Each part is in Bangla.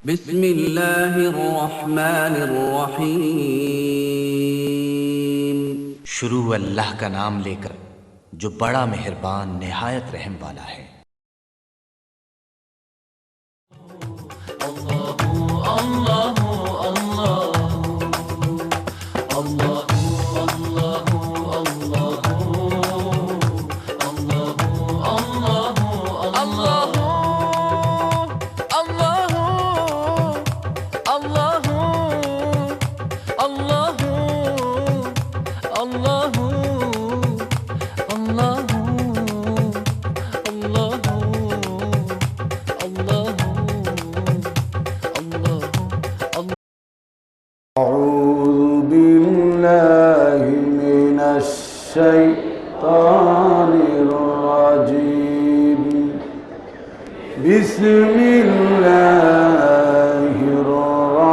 बिस्मिल्लाहिर रहमानिर रहीम। शुरू अल्लाह का नाम लेकर जो बड़ा मेहरबान निहायत रहम वाला है। أعوذ بالله من الشيطان الرجيم. بسم الله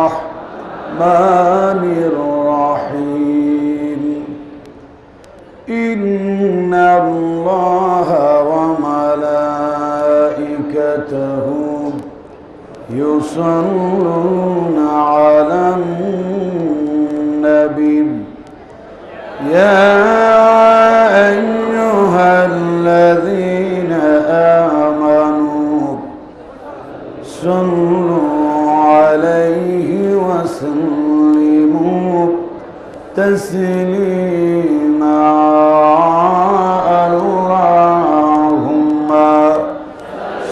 الرحمن الرحيم. إن الله وملائكته يصلون على النبي يا أيها الذين آمنوا صلوا عليه وسلموا تسليما. اللهم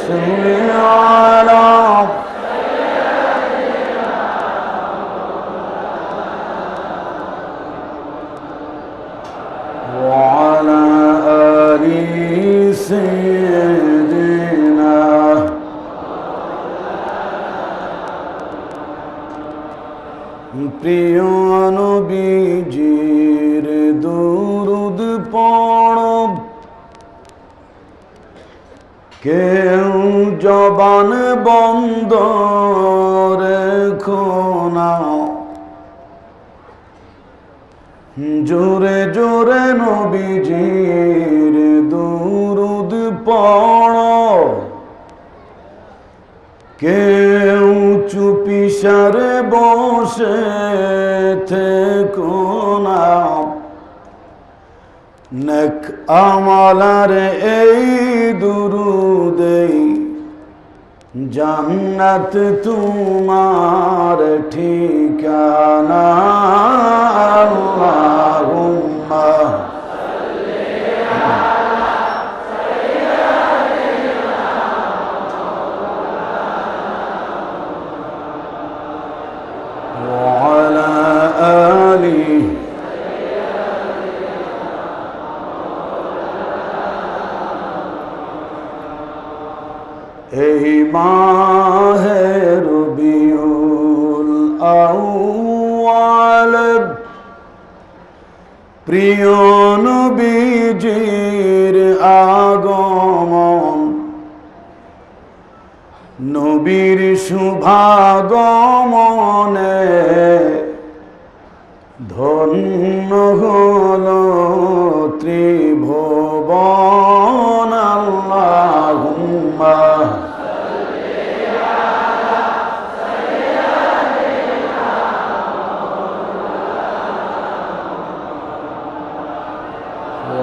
صل على وعلى آل سيدنا প্রিয় নবীজির দুরূদ পড়ব, কেউ জবান বন্ধ রেখো না। জোরে জোরে নবীজির দুরূদ পড়ো, কেউ চুপিসারে বসে থেকো না। নেক আমালার এই দুরূদেই জান্নাত তোমার ঠিকানা। আল্লাহুম্মা ওয়া আলা আলি এই মাহে রবিউল আউয়াল প্রিয় নবীজির আগমন, নবীর শুভাগমনে ধন্য হলো ত্রিভুবন। আল্লাহুম্মা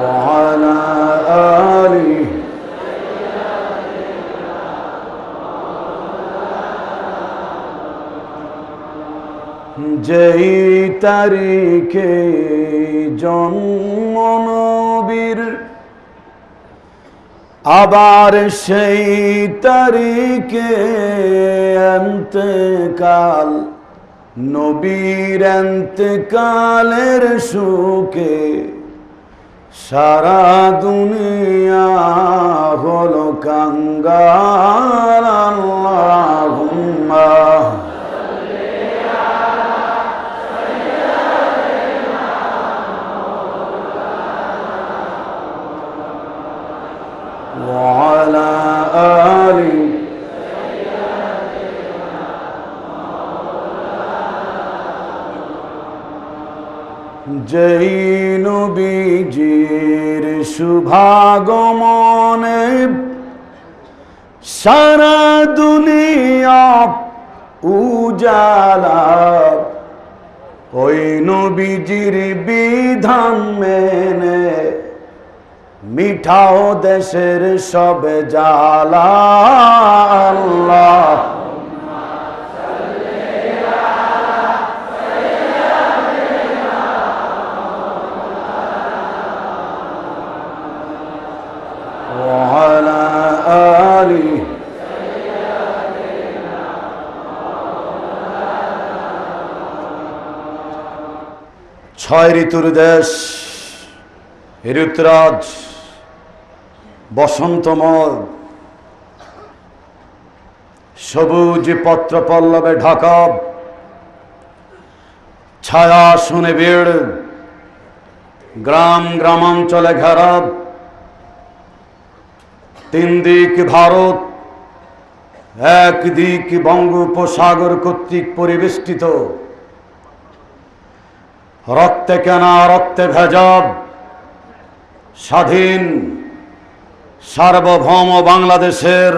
وعلى آله যেই তারিখে জন্ম নবীর, আবার সেই তারিখে ইন্তেকাল। নবীর ইন্তেকালের শোকে সারা দুনিয়া হলো কাঙ্গাল। আল্লাহুম্মা وعلى آل যেই নবীজির শুভাগমনে সারা দুনিয়া উজালা, ওই নবীজির বিধান মেনে মিঠাও দেশের সব জ্বালা। আল্লাহ ছয় ঋতুর দেশ, ঋতুরাজ, বসন্তময়, সবুজ পত্র পল্লবে ঢাকা, ছায়া শুনে ভিড়, গ্রাম গ্রামাঞ্চলে ঘেরা, তিন দিক ভারত, এক দিক বঙ্গোপসাগর কর্তৃক পরিবেষ্টিত, রক্তে কেনা রক্তে ভেজা স্বাধীন সার্বভৌম বাংলাদেশের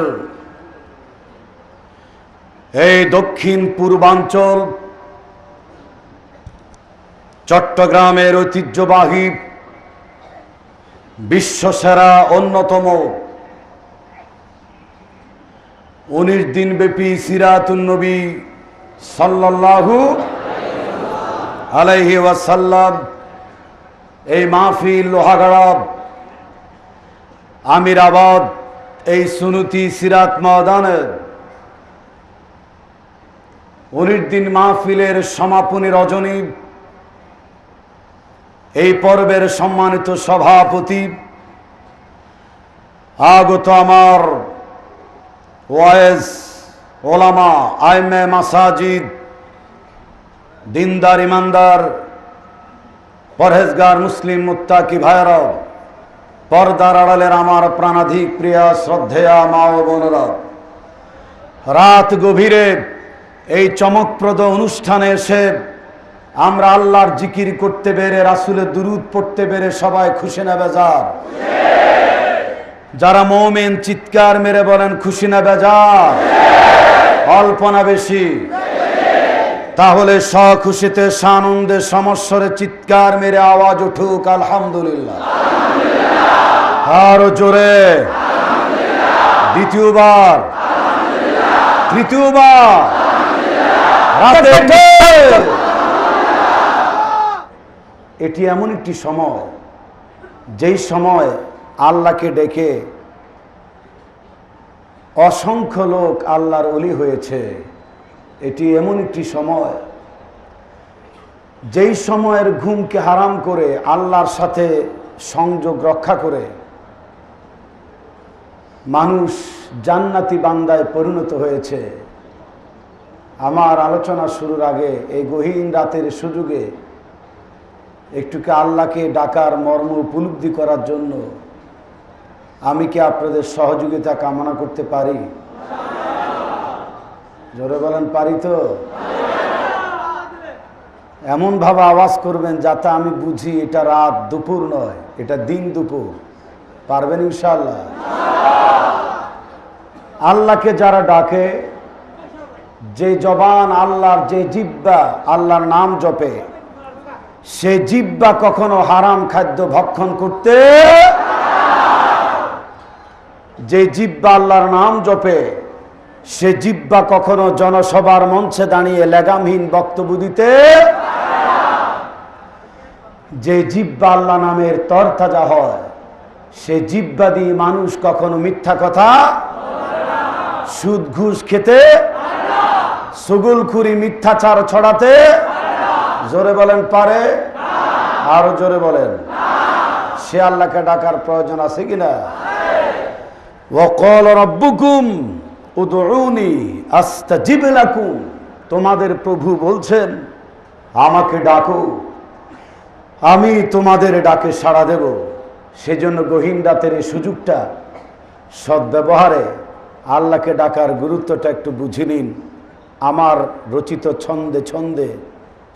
এই দক্ষিণ পূর্বাঞ্চল, চট্টগ্রামের ঐতিহ্যবাহী বিশ্বসেরা অন্যতম 19 দিনব্যাপী সিরাতুন নবী সাল্লাল্লাহু আলাইহি ওয়াসাল্লাম এই মাহফিল লোহাগাড়া আমিরাবাদ এই সুনুতি সিরাত ময়দানের 19 দিন মাহফিলের সমাপনী রজনী, এই পর্বের সম্মানিত সভাপতি, আগত আমার ওয়াইজ ওলামা, আইমে মাসাজিদ, দিনদার ইমানদার পরহেজগার মুসলিম মুত্তাকি ভাইরা, পর্দার আড়ালের আমার প্রাণাধিক প্রিয়া শ্রদ্ধেয়া মা ও বোনেরা, রাত গভীরে এই চমকপ্রদ অনুষ্ঠানে এসে আমরা আল্লাহর জিকির করতে পেরে, রাসূলের দুরূদ পড়তে পেরে সবাই খুশি না বেজার? যারা মুমিন চিৎকার মেরে বলেন খুশি না বেজার? অল্প না বেশি? তাহলে সখুশিতে সানন্দে সমস্বরে চিৎকার মেরে আওয়াজ উঠুক আলহামদুলিল্লাহ। আরো জোরে, দ্বিতীয়বার, তৃতীয়বার, এটি এমন একটি সময়, যেই সময় আল্লাহকে ডেকে অসংখ্য লোক আল্লাহর ওলি হয়েছে। এটি এমন একটি সময়, যেই সময়ের ঘুমকে হারাম করে আল্লাহর সাথে সংযোগ রক্ষা করে মানুষ জান্নাতি বান্দায় পরিণত হয়েছে। আমার আলোচনা শুরুর আগে এই গহীন রাতের সুযোগে একটুকে আল্লাহকে ডাকার মর্ম উপলব্ধি করার জন্য আমি কি আপনাদের সহযোগিতা কামনা করতে পারি? জোরে বলেন পারি তো? এমন ভাবে আওয়াজ করবেন যাতে আমি বুঝি এটা রাত দুপুর নয়, এটা দিন দুপুর। পারবেন ইনশাআল্লাহ? আল্লাহকে যারা ডাকে, যে জবান আল্লাহর, যে জিহ্বা আল্লাহর নাম জপে, সে জিহ্বা কখনো হারাম খাদ্য ভক্ষণ করতে, যে জিহ্বা আল্লাহর নাম জপে সে জিহ্বা কখনো জনসভার মঞ্চে দাঁড়িয়ে লেগামহীন বক্তব্য দিতে, যে জিহ্বা আল্লাহ নামের তরতাজা হয় সে জিহ্বা দিয়ে মানুষ কখনো মিথ্যা কথা, সুদ ঘুষ খেতে, সুগুলখুরি মিথ্যাচার ছড়াতে, জোরে বলেন পারে? আরো জোরে বলেন। সে আল্লাহকে ডাকার প্রয়োজন আছে কিনা? ওয়াকাল রাব্বুকুম উদউনি আস্তাজিব লাকুম, তোমাদের প্রভু বলছেন আমাকে ডাকো, আমি তোমাদের ডাকে সাড়া দেব। সেজন্য গহীন রাতের এই সুযোগটা সদ্ব্যবহারে আল্লাহকে ডাকার গুরুত্বটা একটু বুঝে নিন। আমার রচিত ছন্দে ছন্দে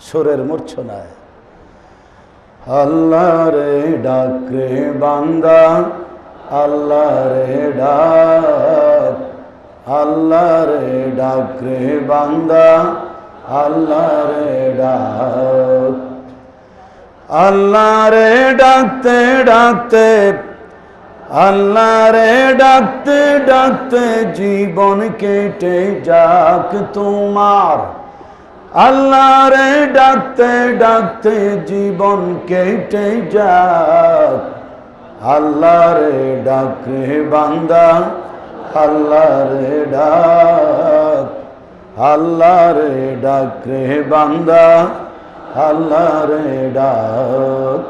সুরের মূর্ছনায়। আল্লাহ রে ডাক রে বান্দা, আল্লাহ রে ডাক, আল্লাহ রে ডাক রে বান্দা, আল্লাহ রে ডাক। আল্লাহ রে ডাকতে ডাকতে, আল্লাহ রে ডাকতে ডাকতে জীবন কেটে যাক তোমার। আল্লাহ রে ডাকতে ডাকতে জীবন কেটে যাক। আল্লাহ রে ডাক রে বান্দা, আল্লাহ রে ডাক। আল্লাহ রে ডাক রে বান্দা, আল্লাহ রে ডাক।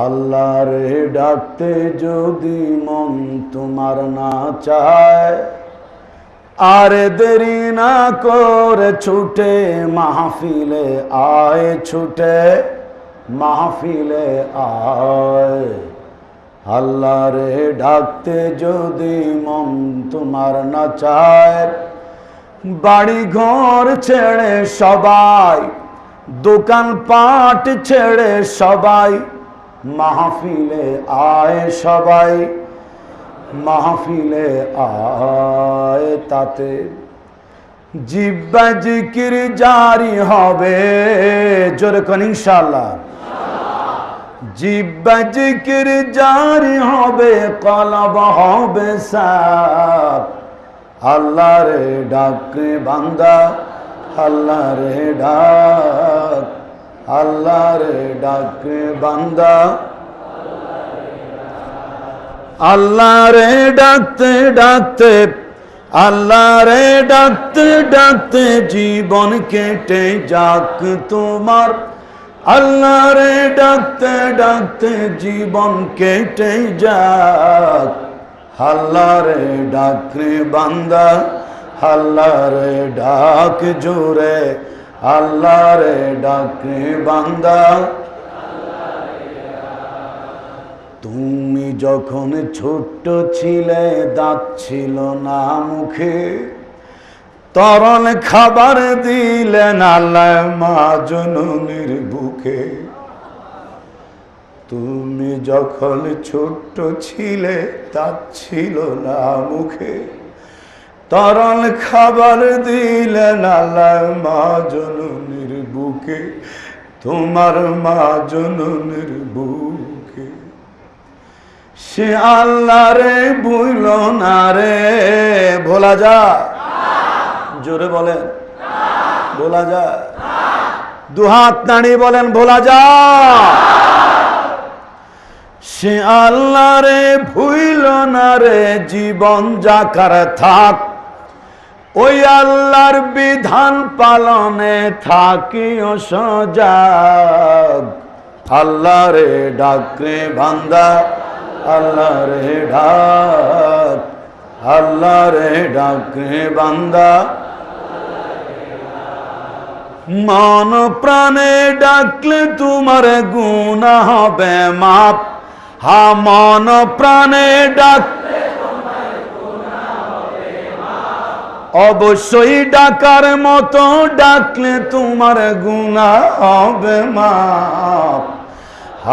আল্লাহ রে ডাকতে যদি মন তোমার না চায়, আর দেরি না করে ছুটে মাহফিলে আয়, ছুটে মাহফিলে আয়। আল্লাহ রে ডাকতে যদি মন তোমার না চায়, বাড়ি ঘর ছেড়ে সবাই, দোকান পাট ছেড়ে সবাই মাহফিলে আয়, সবাই মাহফিলে আয়। তাতে জিব্বা জিকির জারি হবে, জোরে কোন ইনশাআল্লাহ। জিব্বা জিকির জারি হবে, কলব হবে সাফ। আল্লাহ রে ডাক রে বান্দা, আল্লাহ রে ডাক। আল্লাহ রে ডাক রে বান্দা, আল্লাহ রে ডাকতে ডাকতে, আল্লাহ রে ডাকতে ডাকতে জীবন কেটে যাক তোমার। আল্লাহ রে ডাকতে ডাকতে জীবন কেটে যাক। আল্লাহ রে ডাক রে বান্দা, আল্লাহ রে ডাক জোরে। আল্লাহ রে ডাক রে বান্দা। তুমি যখন ছোট্ট ছিলে, দাঁত ছিল না মুখে, তরল খাবার দিলেন আল্লাহ মা জননীর বুকে। তুমি যখন ছোট্ট ছিলে, দাঁত ছিল না মুখে, তরল খাবার দিলেন আল্লাহ মা জননীর বুকে, তোমার মা জননীর বুকে। সে আল্লাহ রে ভুল না রে, ভোলা যায়? জোরে বলেন, ভোলা যায়? দুহাত নাড়িয়ে বলেন, ভোলা যায়? সে আল্লাহ রে ভুল না রে, জীবন যাকার থাক, ওই আল্লাহর বিধান পালনে থাকিও সজাগ। আল্লাহ রে ডাক রে বান্দা, আল্লাহ রে ডাক। আল্লাহ রে ডাক রে বান্দা। মন প্রাণে ডাকলে তোমার গুনাহ হবে মাপ। হা মন প্রাণে ডাকলে অবশ্যই ডাকার মতো ডাকলে তোমার গুনাহ হবে মাপ।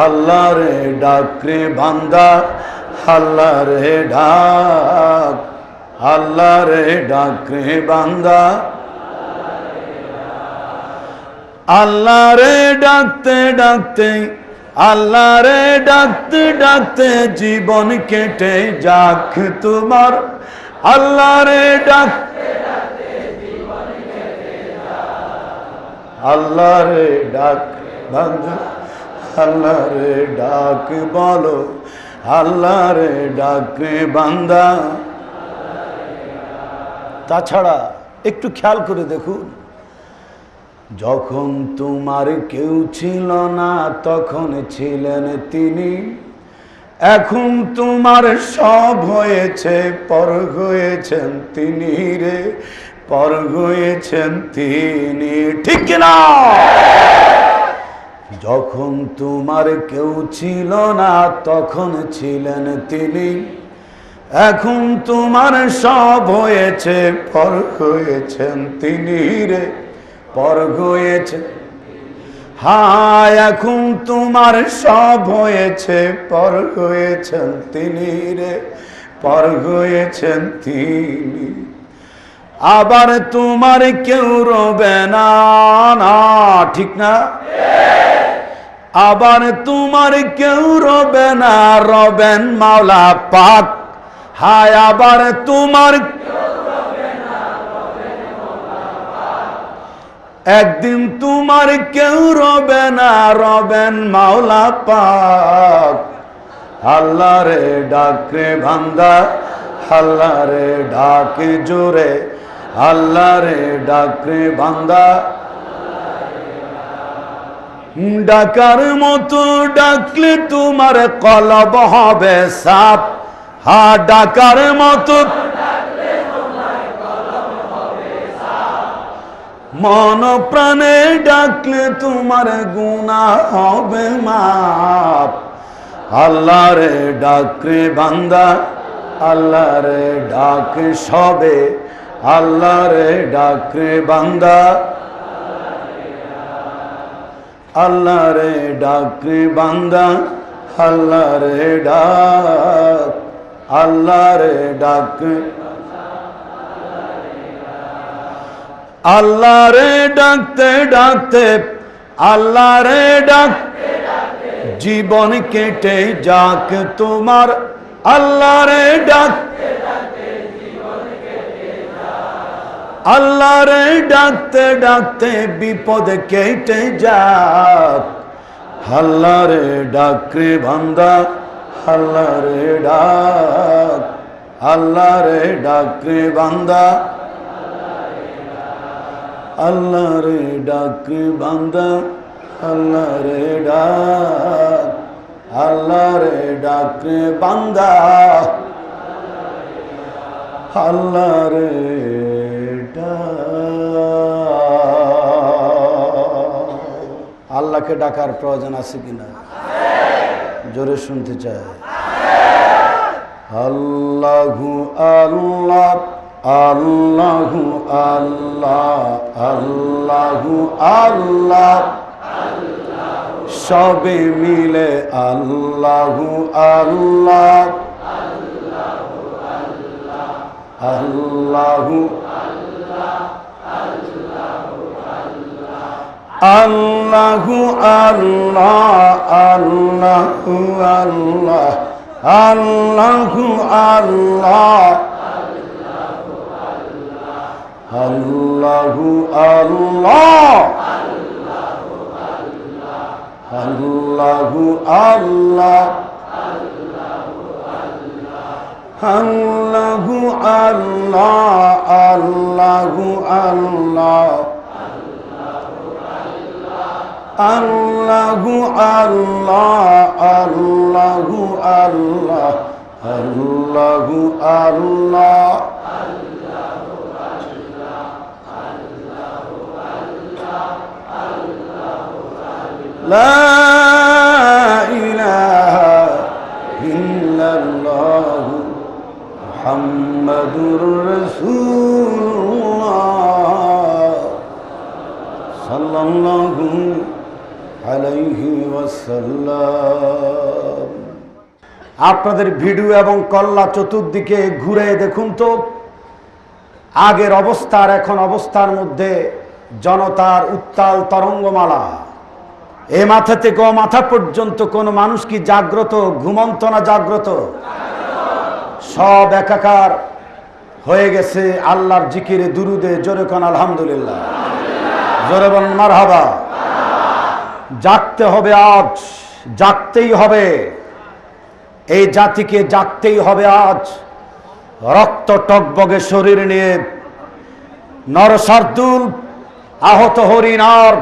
আল্লাহ রে ডাক রে বান্দা, আল্লাহ রে ডাক। আল্লাহ রে ডাক রে বান্দা। আল্লাহ রে ডাকতে ডাকতে, আল্লাহ রে ডাকতে ডাকতে জীবন কেটে যাক তোমার। আল্লাহ রে ডাক, আল্লাহ রে ডাক বান্দা, আল্লাহ রে ডাক বলো। আল্লাহ রে ডাক রে বান্দা। তাছাড়া একটু খেয়াল করে দেখুন, যখন তোমার কেউ ছিল না তখন ছিলেন তিনি। এখন তোমার সব হয়েছে, পর হয়েছেন তিনি রে, পর হয়েছেন তিনি। ঠিক কিনা? যখন তোমার কেউ ছিল না তখন ছিলেন তিনি। এখন তোমার সব হয়েছে, পর হয়েছেন তিনি রে, পর হয়েছে। হ্যাঁ, এখন তোমার সব হয়েছে, পর হয়েছেন তিনি রে, পর হয়েছেন তিনি। আবার তোমার কেউ রবে না, না ঠিক না? আবার তোমার কেউ রবে না, রবেন মাওলা পাক। হায় আবার তোমার একদিন তোমার কেউ রবে না, রবেন মাওলা পাক। আল্লাহ রে ডাকে বান্দা, আল্লাহ রে ডাকে জোরে, আল্লাহ রে ডাকে বান্দা। ডাকার মতো ডাকলে তোমার কলব হবে সাপ। হা ডাকার মতো মন প্রাণে ডাকলে তোমার গুনাহ হবে মাপ। আল্লাহ রে ডাকে বান্দা, আল্লাহ রে ডাকে সবে, আল্লাহ রে ডাকে বান্দা। আল্লাহ রে ডাকে বান্দা, আল্লাহ রে ডাক, আল্লাহ রে ডাকে, আল্লাহ রে ডাকতে ডাকতে, আল্লাহ রে ডাক জীবন কেটে যাক তোমার। আল্লাহ রে ডাক, আল্লাহ রে ডাকতে ডাকতে বিপদ কেটে যাক। আল্লাহ রে ডাকে বান্দা, আল্লাহ রে ডাক, আল্লাহ রে ডাকে বান্দা। আল্লাহ রে ডাকে বান্দা, আল্লাহ রে ডাক, আল্লাহ রে ডাকে বান্দা। আল্লাহ রে আল্লাহকে ডাকার প্রয়োজন আছে কিনা? জোরে শুনতে চাই। আল্লাহু আল্লাহ, আল্লাহু আল্লাহ, আল্লাহু আল্লাহ, সবে মিলে আল্লাহু আল্লাহ, আল্লাহু আল্লাহু আল্লাহ, আল্লাহু আল্লাহ, আল্লাহু আল্লাহ, আল্লাহু আল্লাহ, আল্লাহু আল্লাহ, আল্লাহু আল্লাহ, আল্লাহু আল্লাহ, আল্লাহু আল্লাহ, আল্লাহু আল্লাহ, আল্লাহু আল্লাহ। লা ইলাহা ইল্লাল্লাহু মুহাম্মাদুর রাসূলুল্লাহ সাল্লাল্লাহু আলাইহি ওয়াসাল্লাম। আপনাদের ভিডিও এবং কল্লা চতুর্দিকে ঘুরে দেখুন তো, আগের অবস্থা আর এখন অবস্থার মধ্যে জনতার উত্তাল তরঙ্গমালা। এ মাথা থেকে ও মাথা পর্যন্ত কোন মানুষ কি জাগ্রত, ঘুমন্ত না জাগ্রত? সব একাকার হয়ে গেছে আল্লাহর জিকিরে, দুরুদে। জোরে কোন আলহামদুলিল্লাহ, জোরে বলেন মারহাবা। জাগতে হবে আজ, জাগতেই হবে। এই জাতিকে জাগতেই হবে আজ। রক্ত টকবগে শরীর নিয়ে নরসার্দুল আহত হরিণ আর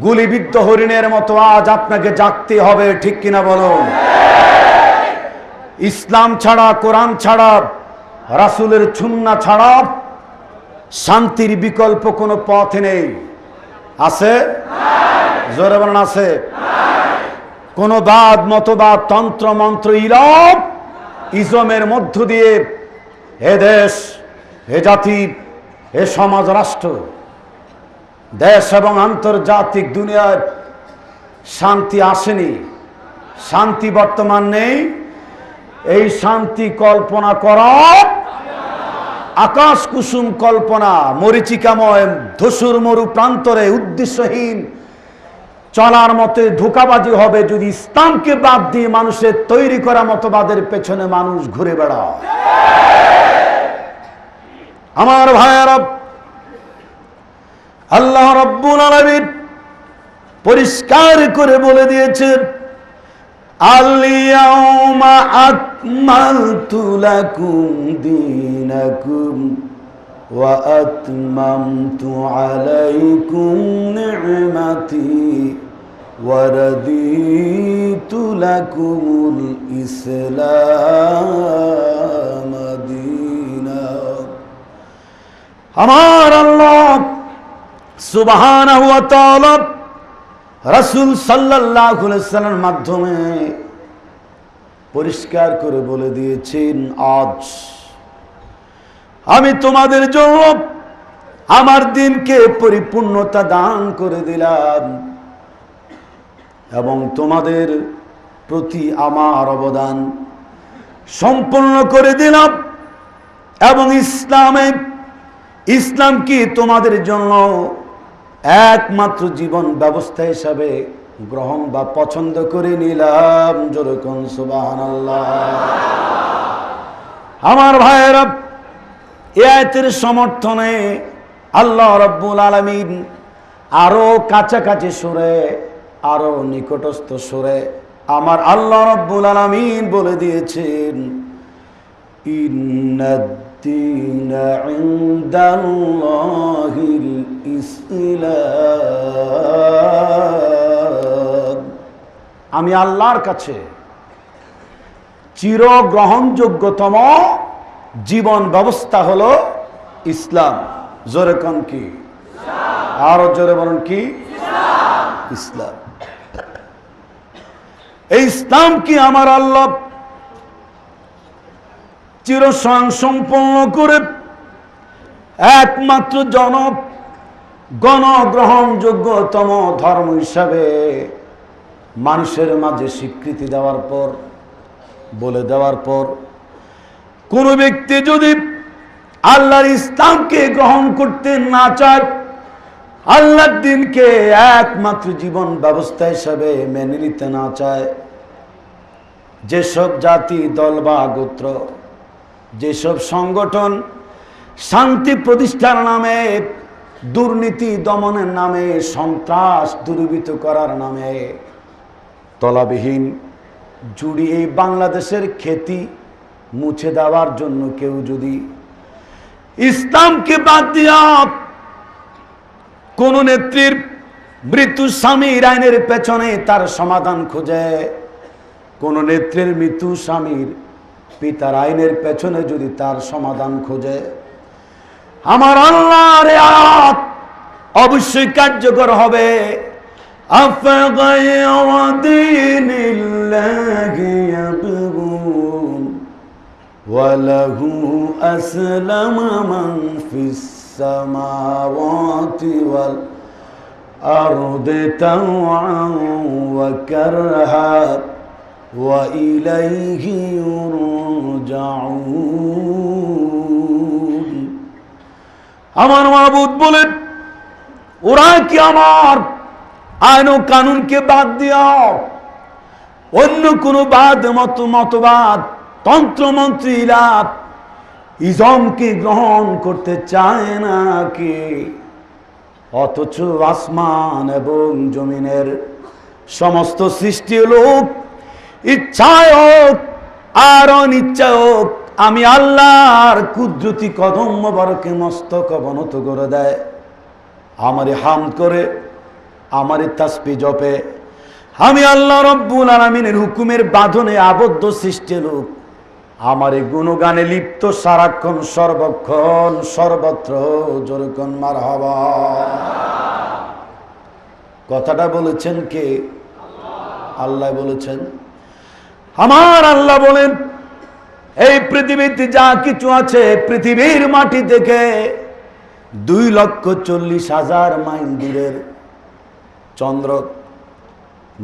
গুলিবিদ্ধ হরিণের মতো আজ আপনাকে জাগতে হবে, ঠিক কিনা বলুন? ইসলাম ছাড়া, কোরআন ছাড়া, রাসূলের সুন্নাহ ছাড়া শান্তির বিকল্প কোনো পথ নেই। আছে? জোরে বলেন আছে? কোন বাদ, মতবাদ, তন্ত্র মন্ত্র, ইলম ইজমের মধ্য দিয়ে এ দেশ, এ জাতি, এ সমাজ, রাষ্ট্র, দেশ এবং আন্তর্জাতিক দুনিয়ায় শান্তি আসেনি। শান্তি বর্তমান নেই। এই শান্তি কল্পনা করা আকাশ কুসুম কল্পনা, মরিচিকাময় ধূসর মরু প্রান্তরে উদ্দেশ্যহীন চলার মতে ধোঁকাবাজি হবে যদি ইসলামকে বাদ দিয়ে মানুষের তৈরি করা মতবাদের পেছনে মানুষ ঘুরে বেড়ায়। আমার ভাইয়েরা, আল্লাহ রাব্বুল আলামিন পরিষ্কার করে বলে দিয়েছেন, আল-ইয়াউমা আকমালতু লাকুম দীনাকুম ওয়া আতমামতু আলাইকুম নি'মাতি ওয়া রাদিতু লাকুমুল ইসলাম দীনা। আমার আল্লাহ সুবহানাহু ওয়া তাআলা রাসূল সাল্লাল্লাহু আলাইহি ওয়াসাল্লামের মাধ্যমে পরিষ্কার করে বলে দিয়েছেন, আজ আমি তোমাদের জন্য আমার দিনকে পরিপূর্ণতা দান করে দিলাম এবং তোমাদের প্রতি আমার অবদান সম্পূর্ণ করে দিলাম এবং ইসলাম কি তোমাদের জন্য একমাত্র জীবন ব্যবস্থা হিসাবে গ্রহণ বা পছন্দ করে নিলাম। যেরকম সুবহানাল্লাহ। আমার ভাইয়েরা, এই আয়াতের সমর্থনে আল্লাহ রাব্বুল আলামিন আরো কাছাকাছি সুরে, আরো নিকটস্থ সুরে আমার আল্লাহ রাব্বুল আলামিন বলে দিয়েছেন, ইন্নাদ-দীনা ইনদাল্লাহিল ইসলাম। আমি আল্লাহর কাছে চির গ্রহণযোগ্যতম জীবন ব্যবস্থা হলো ইসলাম। জোরে কোন কি? আরো জোরে বলুন কি? ইসলাম। এই ইসলাম কি আমার আল্লাহ চির সম্পন্ন করে একমাত্র গণগ্রহণযোগ্যতম ধর্ম হিসাবে মানুষের মাঝে স্বীকৃতি দেওয়ার পর, বলে দেওয়ার পর, কোন ব্যক্তি যদি আল্লাহর ইসলামকে গ্রহণ করতে না চায়, আল্লাহর দ্বীনকে একমাত্র জীবন ব্যবস্থা হিসাবে মেনে নিতে না চায়, যেসব জাতি, দল বা গোত্র, যেসব সংগঠন শান্তি প্রতিষ্ঠার নামে, দুর্নীতি দমনের নামে, সন্ত্রাস দূরীভূত করার নামে তলাবিহীন জুড়ি এই বাংলাদেশের খ্যাতি মুছে দেওয়ার জন্য কেউ যদি ইসলামকে বাদ দিয়া কোন নেত্রীর মৃত্যু স্বামীর আইনের পেছনে তার সমাধান খোঁজে, কোন নেত্রীর মৃত্যু স্বামীর পিতার আইনের পেছনে যদি তার সমাধান খোঁজে, আমার আল্লাহর আয়াত অবশ্যই কার্যকর হবে। আফগায়রা দীনিল্লাহি ইয়াবগুন ওয়া লাহু আসলামা মান ফিস সামাওয়াতি ওয়াল আরদি তাওআন ওয়া কারহা ওয়া ইলাইহি ইউরজাউন। আমার মাবুদ বলেন, ওরা কি আমার আইন ও কানুনকে বাদ দিয়া অন্য কোন মতবাদ, তন্ত্রমন্ত্রীরা ইজমকে গ্রহণ করতে চায় নাকি? অথচ আসমান এবং জমিনের সমস্ত সৃষ্টি লোক ইচ্ছায় হোক আর অনিচ্ছায় হোক আমি আল্লাহর কুদরতি কদম মোবারকে মস্তক অবনত করে দেয়, আমারে হামদ করে, আমারে তাসবিহ জপে। আমি আল্লাহ রাব্বুল আলামিনের হুকুমের বাঁধনে আবদ্ধ সৃষ্টি লোক আমারে গুণগানে লিপ্ত সারাক্ষণ, সর্বক্ষণ, সর্বত্র। যেরকম মারহাবা। কথাটা বলেছেন কে? আল্লাহ বলেছেন। আমার আল্লাহ বলেন, এই পৃথিবীতে যা কিছু আছে, পৃথিবীর মাটি থেকে 2,40,000 মাইল দূরের চন্দ্র,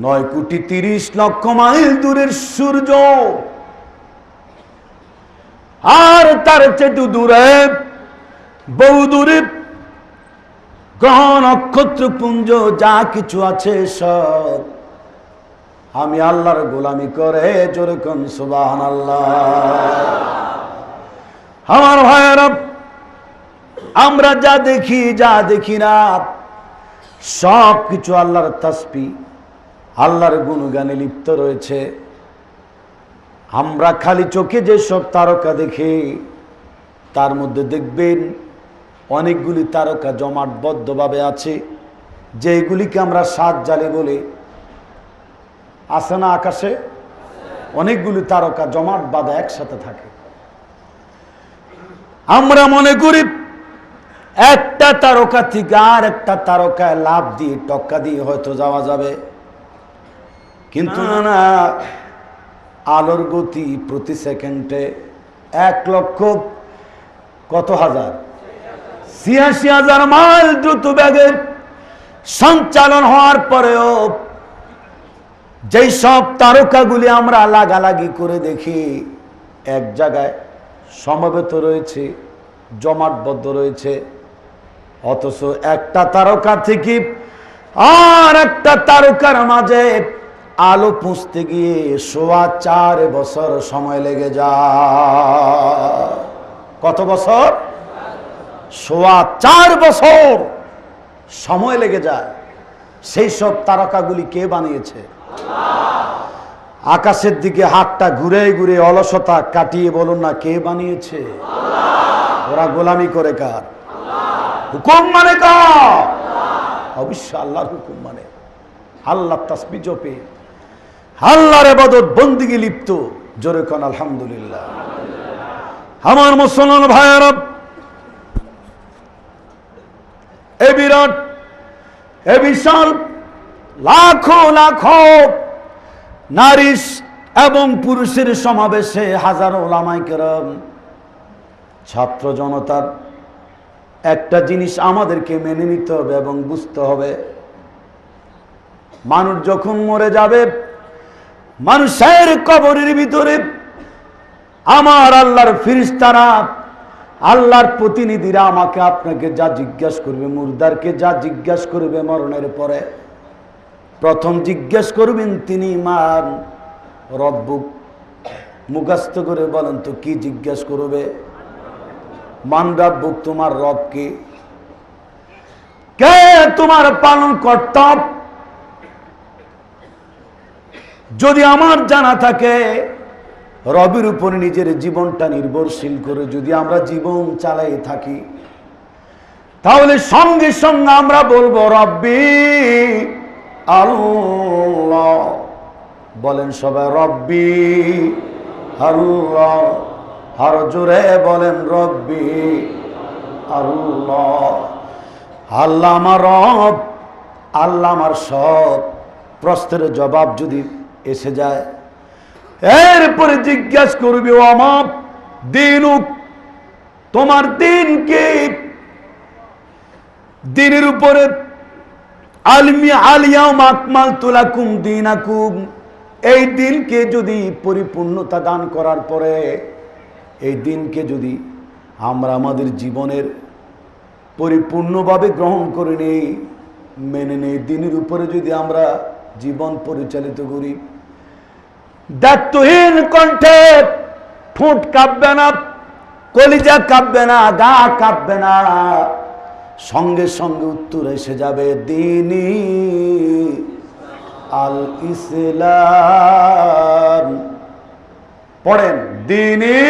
9,30,00,000 মাইল দূরের সূর্য, আর তার চেয়ে দূরে, বহু দূরে গ্রহ নক্ষত্র পুঞ্জ যা কিছু আছে সব আমি আল্লাহর গোলামি করে জোরে কোন সুবহানাল্লাহ। আমার ভাইয়েরা, আমরা যা দেখি যা দেখি না সব কিছু আল্লাহর তাসবিহ, আল্লাহর গুণগানে লিপ্ত রয়েছে। আমরা খালি চোখে যে সব তারকা দেখি তার মধ্যে দেখবেন অনেকগুলি তারকা জমাটবদ্ধভাবে আছে, যেগুলিকে আমরা সাত জালি বলি। আছে না আকাশে অনেকগুলি তারকা জমাট বাঁধা একসাথে থাকে। আমরা মনে করি একটা তারকা থেকে আর একটা তারকায় লাফ দিয়ে টক্কা দিয়ে হয়তো যাওয়া যাবে, কিন্তু না, আলোর গতি প্রতি সেকেন্ডে 1,00,000 কত হাজার 86,000 মাইল দ্রুত বেগে সঞ্চালন হওয়ার পরেও যেই সব তারকাগুলি আমরা লাগালাগি করে দেখি এক জায়গায় সমবেত রয়েছে, জমাটবদ্ধ রয়েছে, অথচ একটা তারকা থেকে আর একটা তারকার মাঝে আলো পৌঁছতে গিয়ে 4.25 বছর সময় লেগে যায়। কত বছর? 4.25 বছর সময় লেগে যায়। সেই সব তারকাগুলি কে বানিয়েছে? আকাশের দিকে হাতটা ঘুরে ঘুরে অলসতা কাটিয়ে বলুন না, কে বানিয়েছে? ওরা গোলামি করে কার? হুকুম মানে কার? অবশ্যই আল্লাহর হুকুম মানে। আল্লাহ তাসবিহ জপে, আল্লাহর ইবাদত বন্দেগী লিপ্ত, জোরে কোন আলহামদুলিল্লাহ। আমার মুসলমান ভাইয়েরা, এ বিরাট, এ বিশাল লাখো লাখো নারী এবং পুরুষের সমাবেশে হাজারো ওলামায়ে কেরাম, ছাত্র জনতার একটা জিনিস আমাদেরকে মেনে নিতে হবে এবং বুঝতে হবে, মানুষ যখন মরে যাবে, মানুষের কবরের ভিতরে আমার আল্লাহর ফেরেশতারা, আল্লাহর প্রতিনিধিরা আমাকে আপনাকে যা জিজ্ঞাসা করবে, মুর্দারকে যা জিজ্ঞাসা করবে মরণের পরে, প্রথম জিজ্ঞাসা করবেন তিনি মান রব্বুক। মুখস্থ করে বলেন তো কি জিজ্ঞাসা করবে? মান রব্বুক, তোমার রব কে? কে তোমার পালন কর্তা? যদি আমার জানা থাকে রবের উপর নিজের জীবনটা নির্ভরশীল করে যদি আমরা জীবন চালাই থাকি, তাহলে সঙ্গে সঙ্গে আমরা বলবো রব্বি আল্লাহ। বলেন সবাই রব্বি আল্লাহ, আর জোরে বলেন রব্বি আল্লাহ। আল্লাহ আমার রব, আল্লাহ আমার সব। প্রশ্নের জবাব যদি এসে যায়, এরপরে জিজ্ঞাসা করবি ও আমার দিনুক, তোমার দিন কি? দিনের উপরে আলমি আলিয়াম আকমালতু লাকুম দীনাকুম, এই দিনকে যদি পরিপূর্ণতা দান করার পরে, এই দিনকে যদি আমরা আমাদের জীবনের পরিপূর্ণভাবে গ্রহণ করে নেই, মেনে নেই, দিনের উপরে যদি আমরা জীবন পরিচালিত করি, দায়িত্বহীন কণ্ঠে ঠোঁট কাঁপবে না, কলিজা কাঁপবে না, গা কাঁপবে না, সঙ্গে সঙ্গে উত্তর এসে যাবে দিনী আল ইসলাম। পড়েন দিনী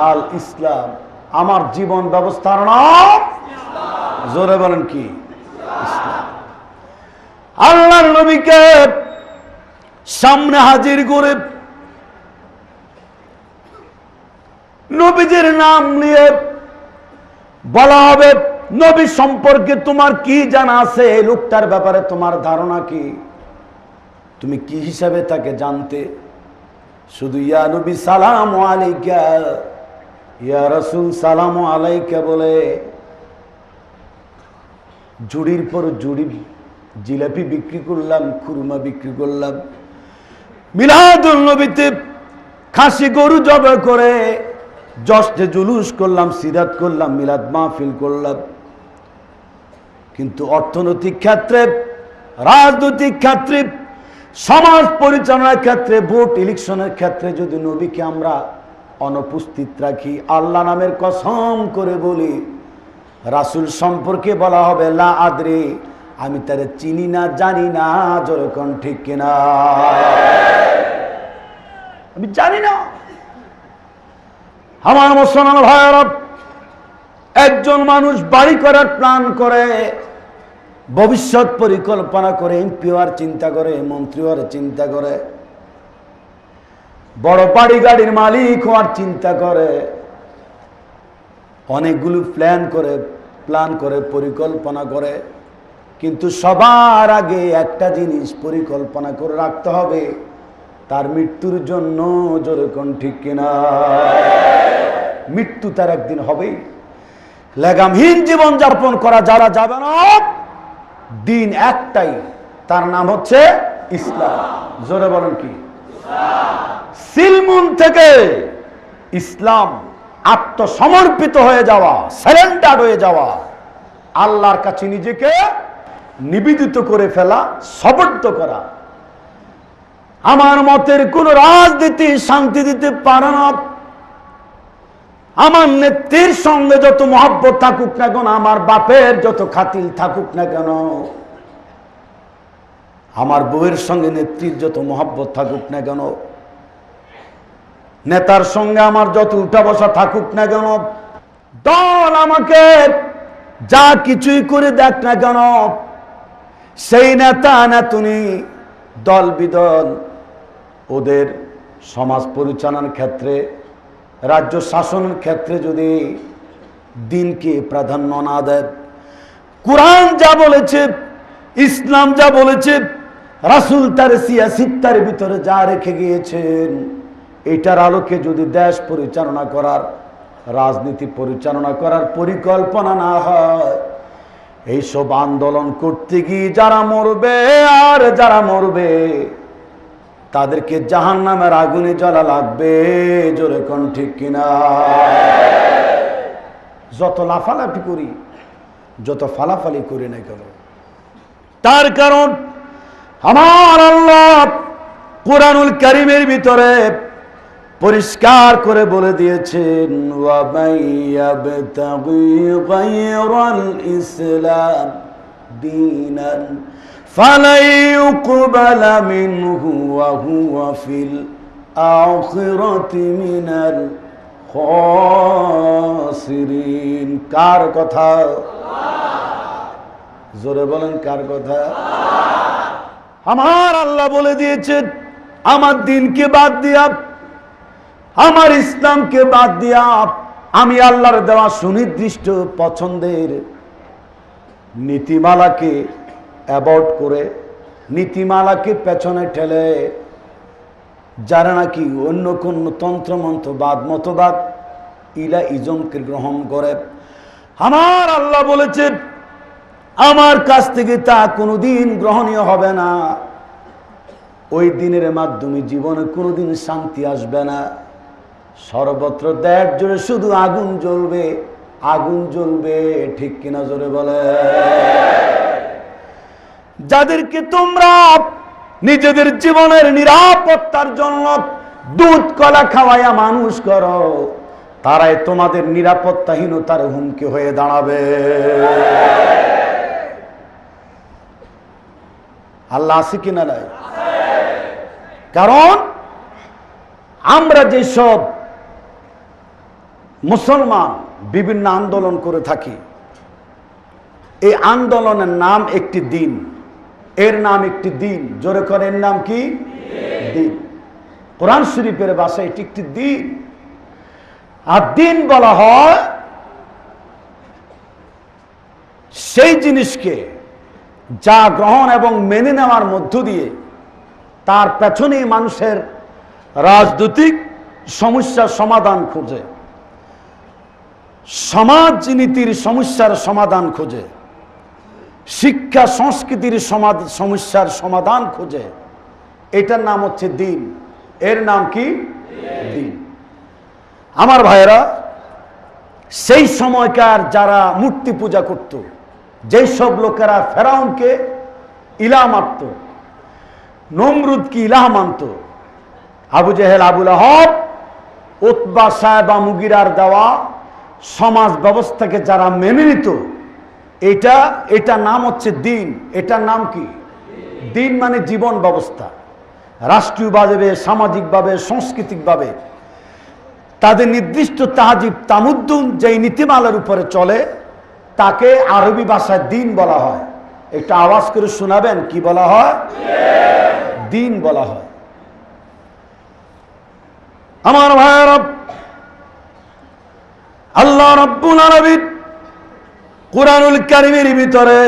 আল ইসলাম, আমার জীবন ব্যবস্থার নাম, জোরে বলেন কি? ইসলাম। আল্লাহর নবীকে সামনে হাজির করে নবীজির নাম নিয়ে বলা হবে, নবী সম্পর্কে তোমার কি জানা আছে? এই লোকটার ব্যাপারে তোমার ধারণা কি? তুমি কি হিসাবে তাকে জানতে? শুধু ইয়া নবী সালামু আলাইকা, ইয়া রাসূল সালামু আলাইকা বলে জুড়ির পর জুড়ি জিলাপি বিক্রি করলাম, খুরমা বিক্রি করলাম। মিলাদুল নবীতে খাসি গরু জবাই করে জশ্নে জুলুস করলাম, সিরাত করলাম, মিলাদ মাহফিল করলাম, কিন্তু অর্থনৈতিক ক্ষেত্রে, রাজনৈতিক ক্ষেত্রে, সমাজ পরিচালনার ক্ষেত্রে, ভোট ইলেকশনের ক্ষেত্রে যদি নবীকে আমরা অনুপস্থিত রাখি, আল্লাহ নামের কসম করে বলি, রাসূল সম্পর্কে বলা হবে লা আদরি, আমি তারে চিনি না, জানি না। যেরকম ঠিক কিনা? আমি জানি না। আমার মুসলমান ভাইয়েরা, একজন মানুষ বাড়ি করার প্ল্যান করে, ভবিষ্যৎ পরিকল্পনা করে, এমপি হওয়ার চিন্তা করে, মন্ত্রী হওয়ার চিন্তা করে, বড় বাড়ি গাড়ির মালিক হওয়ার চিন্তা করে, অনেকগুলো প্ল্যান করে পরিকল্পনা করে, কিন্তু সবার আগে একটা জিনিস পরিকল্পনা করে রাখতে হবে, তার মৃত্যুর জন্য। যেরকম ঠিক কিনা? মৃত্যু তার একদিন হবেই। লাগামহীন জীবন যাপন করা যারা যাবে না। দিন একটাই, তার নাম হচ্ছে ইসলাম। জোরে বলেন কি? সিলমুন থেকে ইসলাম, আত্মসমর্পিত হয়ে যাওয়া, সারেন্ডার হয়ে যাওয়া, আল্লাহর কাছে নিজেকে নিবেদিত করে ফেলা, সমর্পিত করা। আমার মতের কোন রাজনীতি শান্তি দিতে পারে না। আমার নেত্রীর সঙ্গে যত মহব্বত থাকুক না কেন, আমার বাপের যত খাতিল থাকুক না কেন, আমার বউয়ের সঙ্গে নেত্রীর যত মহব্বত থাকুক না কেন, নেতার সঙ্গে আমার যত উঠা বসা থাকুক না কেন, দল আমাকে যা কিছুই করে দেখ না কেন, সেই নেতা নেতুনি, দল বিদল, ওদের সমাজ পরিচালনার ক্ষেত্রে, রাজ্য শাসনের ক্ষেত্রে যদি দিনকে প্রাধান্য না দেয়, কুরআন যা বলেছে, ইসলাম যা বলেছে, রাসূল তার সিয়াসিত্তার ভিতরে যা রেখে গিয়েছেন, এটার আলোকে যদি দেশ পরিচালনা করার, রাজনীতি পরিচালনা করার পরিকল্পনা না হয়, এইসব আন্দোলন করতে গিয়ে যারা মরবে আর যারা মরবে, তাদেরকে জাহান্নামের আগুনে জ্বলা লাগবে। জোরে কোন ঠিক কিনা? যত লাফালাফি করি, যত ফালাফালি করি না কেন, তার কারণ আমার আল্লাহ কুরআনুল কারীমের ভিতরে পরিষ্কার করে বলে দিয়েছেন, ওয়া মাইয়াবতাগি গায়রাল ইসলাম দীনান ফালাই ইউকবালা মিনহু ওয়া হুয়া ফিল আখিরাতি মিনাল খাসিরিন। কার কথা? জোরে বলেন, কার কথা? আমার আল্লাহ বলে দিয়েছেন, আমার দ্বীনকে বাদ দিয়া, আমার ইসলামকে বাদ দিয়া, আমি আল্লাহর দেওয়া সুনির্দিষ্ট পছন্দের নীতিমালাকে অ্যাভয়েড করে, নীতিমালাকে পেছনে ঠেলে যারা নাকি অন্য কোন তন্ত্রমন্ত্রবাদ, মতবাদ, ইলা ইজমকে গ্রহণ করে, আমার আল্লাহ বলেছেন আমার কাছ থেকে তা কোনোদিন গ্রহণীয় হবে না। ওই দিনের মাধ্যমে জীবনে কোনোদিন শান্তি আসবে না। সর্বত্র দেশ জুড়ে শুধু আগুন জ্বলবে, আগুন জ্বলবে। ঠিক কিনা? জোরে বলে। যাদেরকে তোমরা নিজেদের জীবনের নিরাপত্তার জন্য দুধ কলা খাওয়াইয়া মানুষ করো, তারাই তোমাদের নিরাপত্তাহীনতার হুমকি হয়ে দাঁড়াবে। আল্লাহ আছে কিনা? নাই। কারণ আমরা যেসব মুসলমান বিভিন্ন আন্দোলন করে থাকি, এই আন্দোলনের নাম একটি দিন, এর নাম একটি দিন। জোরে করে, এর নাম কি? দিন। কোরআন শরীফের ভাষায় এটি একটি দিন। আর দিন বলা হয় সেই জিনিসকে যা গ্রহণ এবং মেনে নেওয়ার মধ্য দিয়ে তার পেছনে মানুষের রাজনৈতিক সমস্যার সমাধান খোঁজে, সমাজনীতির সমস্যার সমাধান খোঁজে, শিক্ষা সংস্কৃতির সমস্যার সমাধান খোঁজে। এটার নাম হচ্ছে দিন। এর নাম কি? দিন। আমার ভাইয়েরা, সেই সময়কার যারা মূর্তি পূজা করত, যেই সব লোকেরা ফেরাউনকে ইলাহ মানত, নমরুদকে ইলাহ মানত, আবু জেহেল, আবু লাহাব, উতবা, সায়বা, মুগিরার দেওয়া সমাজ ব্যবস্থাকে যারা মেনে নিত, এটা নাম হচ্ছে দিন। এটার নাম কি? দিন মানে জীবন ব্যবস্থা। রাষ্ট্রীয়ভাবে, সামাজিকভাবে, সাংস্কৃতিকভাবে তাদের নির্দিষ্ট তাহজিব তামুদ্দুন যেই নীতিমালার উপরে চলে, তাকে আরবি ভাষায় দিন বলা হয়। একটু আওয়াজ করে শোনাবেন, কি বলা হয়? দিন বলা হয়। আমার ভাইয়েরা, আল্লাহ রাব্বুল আলামিন কুরআনুল কারীমের ভিতরে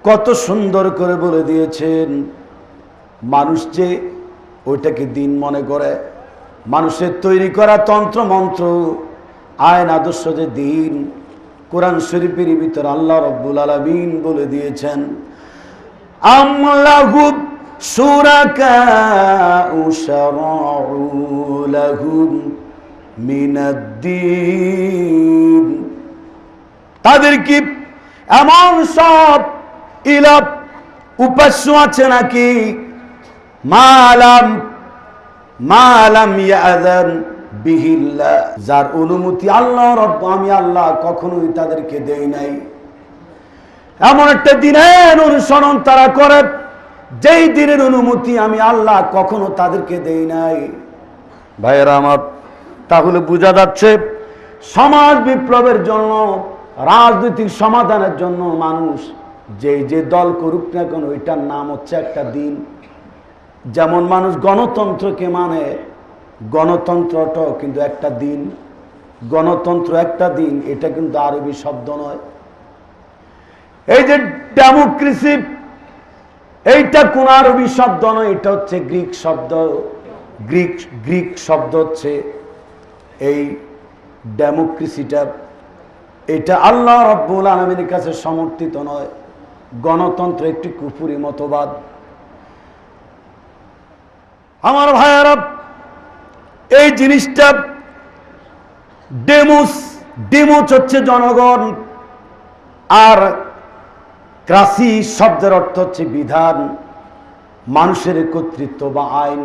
কত সুন্দর করে বলে দিয়েছেন, মানুষ যে ওইটাকে দিন মনে করে, মানুষের তৈরি করা তন্ত্র মন্ত্র, আইন আদর্শ যে দিন, কোরআন শরীফের ভিতরে আল্লাহ রাব্বুল আলামিন বলে দিয়েছেন, আমলাহু শুরাকাউ শারাউ লাহুম মিনাদ-দ্বীন। তাদের কি এমন সব ইলাহ উপাস্য আছে নাকি মালাম ইয়াযান বিহিল্লাহ, যার অনুমতি আল্লাহ রব্ব আমি আল্লাহ কখনোই তাদেরকে দেই নাই। এমন একটা দিনের অনুসরণ তারা করে যেই দিনের অনুমতি আমি আল্লাহ কখনো তাদেরকে দেই নাই। ভাইয়েরা আমার, তাহলে বোঝা যাচ্ছে সমাজ বিপ্লবের জন্য, রাজনৈতিক সমাধানের জন্য মানুষ যে দল করুক না কেন, এটার নাম হচ্ছে একটা দিন। যেমন মানুষ গণতন্ত্রকে মানে, গণতন্ত্রটাও কিন্তু একটা দিন। গণতন্ত্র একটা দিন, এটা কিন্তু আরবি শব্দ নয়। এই যে ডেমোক্রেসি, এইটা কোন আরবি শব্দ নয়, এটা হচ্ছে গ্রিক শব্দ। গ্রিক শব্দ হচ্ছে এই ডেমোক্রেসিটা। এটা আল্লাহ রাব্বুল আলামিনের কাছে সমর্থিত নয়। গণতন্ত্র একটি কুফরি মতবাদ। আমার ভাইয়েরা, এই জিনিসটা ডেমোস হচ্ছে জনগণ, আর ক্রাসি শব্দের অর্থ হচ্ছে বিধান, মানুষের একত্রিত বা আইন।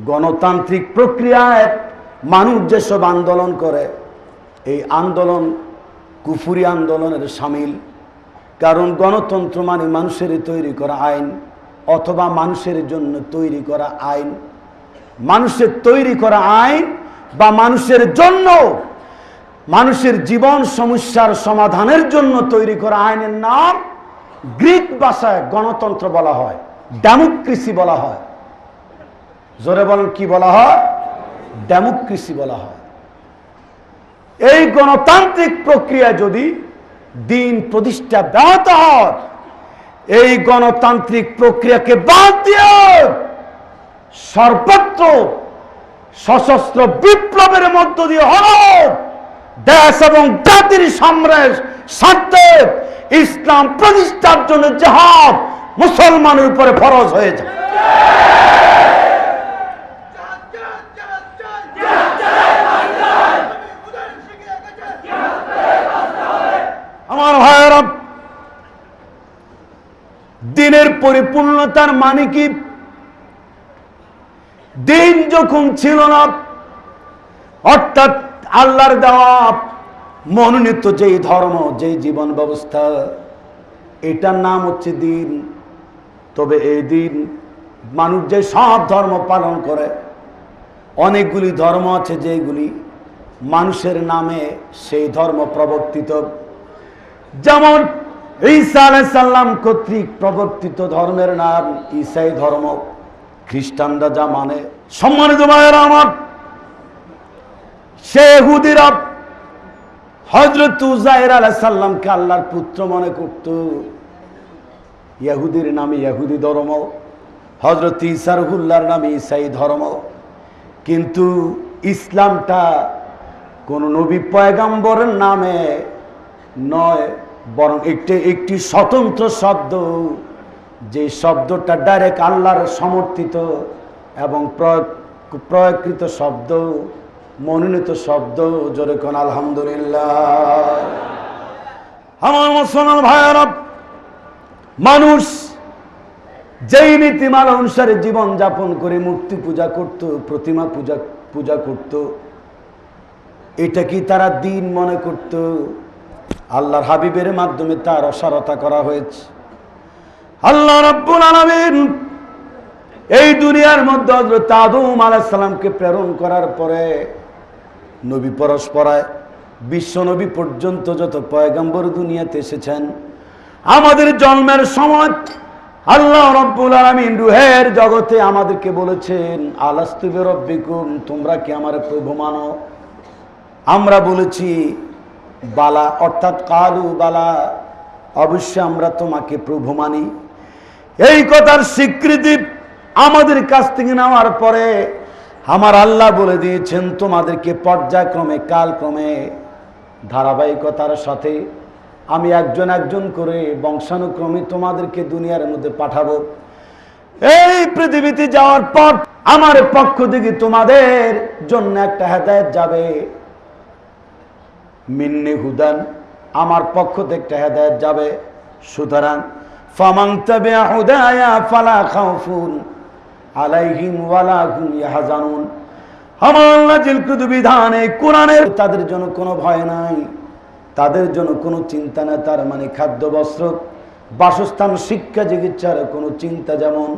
গণতান্ত্রিক প্রক্রিয়ায় মানুষ যেসব আন্দোলন করে, এই আন্দোলন কুফরি আন্দোলনের সামিল। কারণ গণতন্ত্র মানে মানুষের তৈরি করা আইন, অথবা মানুষের জন্য তৈরি করা আইন। মানুষের তৈরি করা আইন বা মানুষের জন্য, মানুষের জীবন সমস্যার সমাধানের জন্য তৈরি করা আইনের নাম গ্রিক ভাষায় গণতন্ত্র বলা হয়, ডেমোক্রেসি বলা হয়। জোরে বলেন, কি বলা হয়? ডেমোক্রেসি বলা হয়। এই গণতান্ত্রিক প্রক্রিয়া যদি দিন প্রতিষ্ঠা ব্যাহত হয়, এই গণতান্ত্রিক প্রক্রিয়াকে বাদ দিয়ে সর্বত্র সশস্ত্র বিপ্লবের মধ্য দিয়ে হলো দেশ এবং জাতির সাম্রাজ্য স্বার্থে ইসলাম প্রতিষ্ঠার জন্য জিহাদ মুসলমানের উপরে ফরজ হয়ে যায়। আমার ভাইয়েরা, দিনের পরিপূর্ণতার মানে কি? দিন যখন ছিল না, অর্থাৎ আল্লাহর দেওয়া মনোনীত যেই ধর্ম, যেই জীবন ব্যবস্থা, এটার নাম হচ্ছে দিন। তবে এই দিন মানুষ যে সব ধর্ম পালন করে, অনেকগুলি ধর্ম আছে যেগুলি মানুষের নামে সেই ধর্ম প্রবর্তিত। যেমন ঈসা আলাইহিস সালাম কর্তৃক প্রবর্তিত ধর্মের নাম ঈসাই ধর্ম, খ্রিস্টানরা যা মানে। সম্মানিত ভাইয়েরা আমার, সে ইহুদিরা হযরত উযাইর আলাইহিস সালামকে আল্লাহর পুত্র মনে করত। ইহুদির নামে ইহুদি ধর্ম, হযরত ঈসা রুহুল্লাহর নামে ঈসাই ধর্ম। কিন্তু ইসলামটা কোন নবী পয়গম্বরের নামে নয়, বরং একটি স্বতন্ত্র শব্দ, যে শব্দটা ডাইরেক্ট আল্লাহর সমর্থিত এবং প্রয়োগকৃত শব্দ, মনোনীত শব্দ, জোরে কোন আলহামদুলিল্লাহ। আমার মুসলমান ভাইয়েরা, মানুষ যেই নীতিমালা অনুসারে জীবন যাপন করে মূর্তি পূজা করত, প্রতিমা পূজা করত, এটা কি তারা দিন মনে করত? আল্লাহর হাবিবের মাধ্যমে তার অসারতা করা হয়েছে। আল্লাহ রাব্বুল আলামিন এই দুনিয়ার মধ্যে হযরত আদম আলাইহিস সালামকে প্রেরণ করার পরে নবী পরস্পরায় বিশ্ব নবী পর্যন্ত যত পয়গম্বর দুনিয়াতে এসেছেন, আমাদের জন্মের সময় আল্লাহ রাব্বুল আলামিন রূহের জগতে আমাদেরকে বলেছেন, আলাস্তু বিরাব্বিকুম, তোমরা কি আমার প্রভু মানো? আমরা বলেছি বালা, অর্থাৎ কালু বালা, অবশ্যই আমরা তোমাকে প্রভু মানি। এই কথার স্বীকৃতি আমাদের কাছ থেকে নেওয়ার পরে আমার আল্লাহ বলে দিয়েছেন, তোমাদেরকে পর্যায়ক্রমে কালক্রমে ধারাবাহিকতার সাথে আমি একজন একজন করে বংশানুক্রমে তোমাদেরকে দুনিয়ার মধ্যে পাঠাবো। এই পৃথিবীতে যাওয়ার পর আমার পক্ষ থেকে তোমাদের জন্য একটা হেদায়েত যাবে, মিন্নি হুদান, আমার পক্ষ থেকে একটা হেদায়েত যাবে। সুতরাং ফামান তাবিআ হুদায়া ফালা খাউফুন আলাইহিম ওয়ালা হুম ইয়াহজানুন, আমার নাযিলকৃত বিধান এই কোরআনের তাদের জন্য কোনো ভয় নাই, তাদের জন্য কোনো চিন্তা নাই। তার মানে খাদ্য, বস্ত্র, বাসস্থান, শিক্ষা, চিকিৎসার কোনো চিন্তা যেমন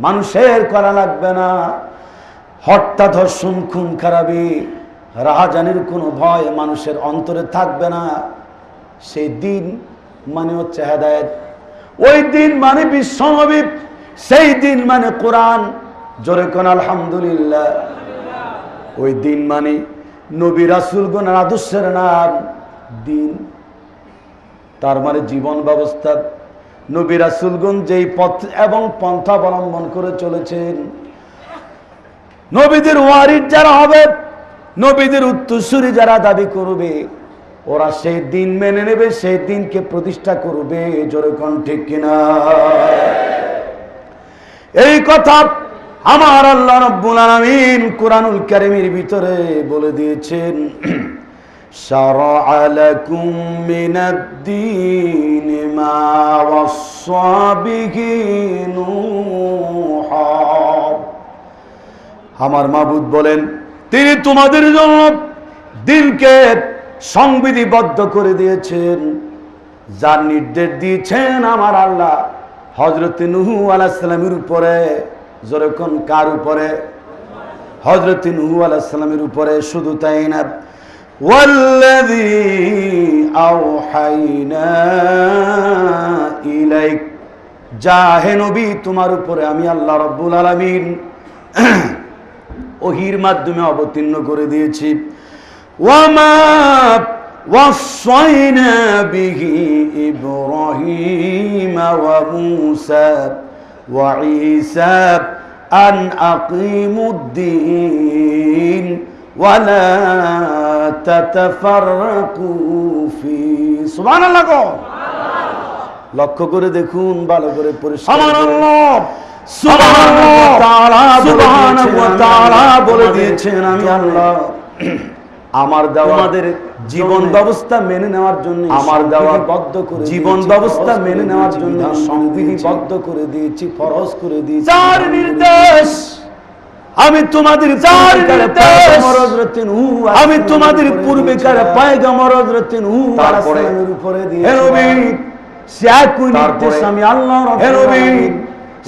মানুষের করা লাগবে না। হত্যা, ধর্ষণ, খুন খারাপি, রাহাজানির কোনো ভয় মানুষের অন্তরে থাকবে না। সেই দিন মানে হচ্ছে হেদায়েত, ওই দিন মানে বিশ্বনবী, সেই দিন মানে কোরআন, জোরে কোন আলহামদুলিল্লাহ। ওই দিন মানে নবী রাসূলগণের আদর্শের নাম দিন, তার মানে জীবন ব্যবস্থা। নবী রাসূলগণ যেই পথ এবং পন্থা অবলম্বন করে চলেছেন, নবীদের ওয়ারিস যারা হবে, নবীদের উত্তরসূরি যারা দাবি করবে, ওরা সেই দিন মেনে নেবে, সেই দিনকে প্রতিষ্ঠা করবে। জোরে কোন ঠিক কিনা? এই কথা আমার আল্লাহ রাব্বুল আলামিন কুরআনুল কারীমের ভিতরে বলে দিয়েছেন, শারা'a লাকুম মিনাদ-দীন মা ওয়াসসা বিহি নূহা। আমার মাবুদ বলেন, তিনি তোমাদের জন্য দিনকে সংবিধিবদ্ধ করে দিয়েছেন, যার নির্দেশ দিয়েছেন আমার আল্লাহ হযরত নূহ আলাইহিস সালামের উপরে। যেরকম কার উপরে? হযরত নূহ আলাইহিস সালামের উপরে। শুধু তাই না, ওয়াল্লাযী আওহাইনা ইলাইক, যা হে নবী তোমার উপরে আমি আল্লাহ রাব্বুল আলামিন ওহীর মাধ্যমে অবতীর্ণ করে দিয়েছি। ওয়ামা ওয়াসাইনা বিহি ইব্রাহিম ওয়া মূসা ওয়া ঈসা আন আকিমুদ্দীন ওয়া লা তাতাফাররাকু ফি। সুবহানাল্লাহ। লক্ষ্য করে দেখুন, ভালো করে পরিষ্কার। সুবহানাল্লাহ, সুবহানাহু ওয়া তাআলা বলে দিয়েছেন, আমি আল্লাহ আমার দেওয়া আমাদের জীবন ব্যবস্থা মেনে নেওয়ার জন্য, আমার দেওয়া বদ্ধ করে জীবন ব্যবস্থা মেনে নেওয়ার জন্য সংবিধিবদ্ধ করে দিয়েছি, ফরজ করে দিয়েছি। চার নির্দেশ আমি তোমাদের আমি তোমাদের পূর্বেকার পয়গম্বর হযরত নূহ আলাইহিস সালামের উপরে দিয়েছি। সে একই নির্দেশ আমি আল্লাহ রাব্বুল আলামিন,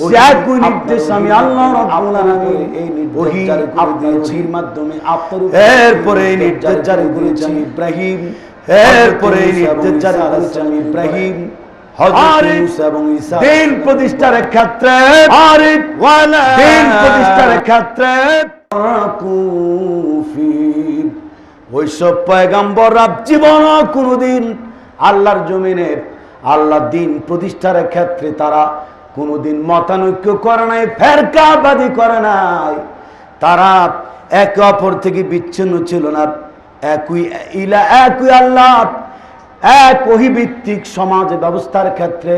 সে একই নির্দেশ আমি আল্লাহ রাব্বুল আলামিন এই নির্দেশ জারি করে দিয়েছি মাধ্যমে আপনার উপর। এরপরে এই নির্দেশ জারি করেছি আমি ইব্রাহিম, এরপরে এই নির্দেশ জারি করেছি আমি ইব্রাহিম, হযরত মূসা এবং ঈসা দিন প্রতিষ্ঠার ক্ষেত্রে, দিন প্রতিষ্ঠার ক্ষেত্রে ওই সব পয়গম্বররা জীবন কোনদিন আল্লাহর জমিনে আল্লাহ দিন প্রতিষ্ঠার ক্ষেত্রে তারা কোনদিন মতানৈক্য করে নাই, ফেরকাবাদী করে নাই। তারা একে অপর থেকে বিচ্ছিন্ন ছিল না। একই ইলা, একই আল্লাহ, এক ওহী ভিত্তিক সমাজ ব্যবস্থার ক্ষেত্রে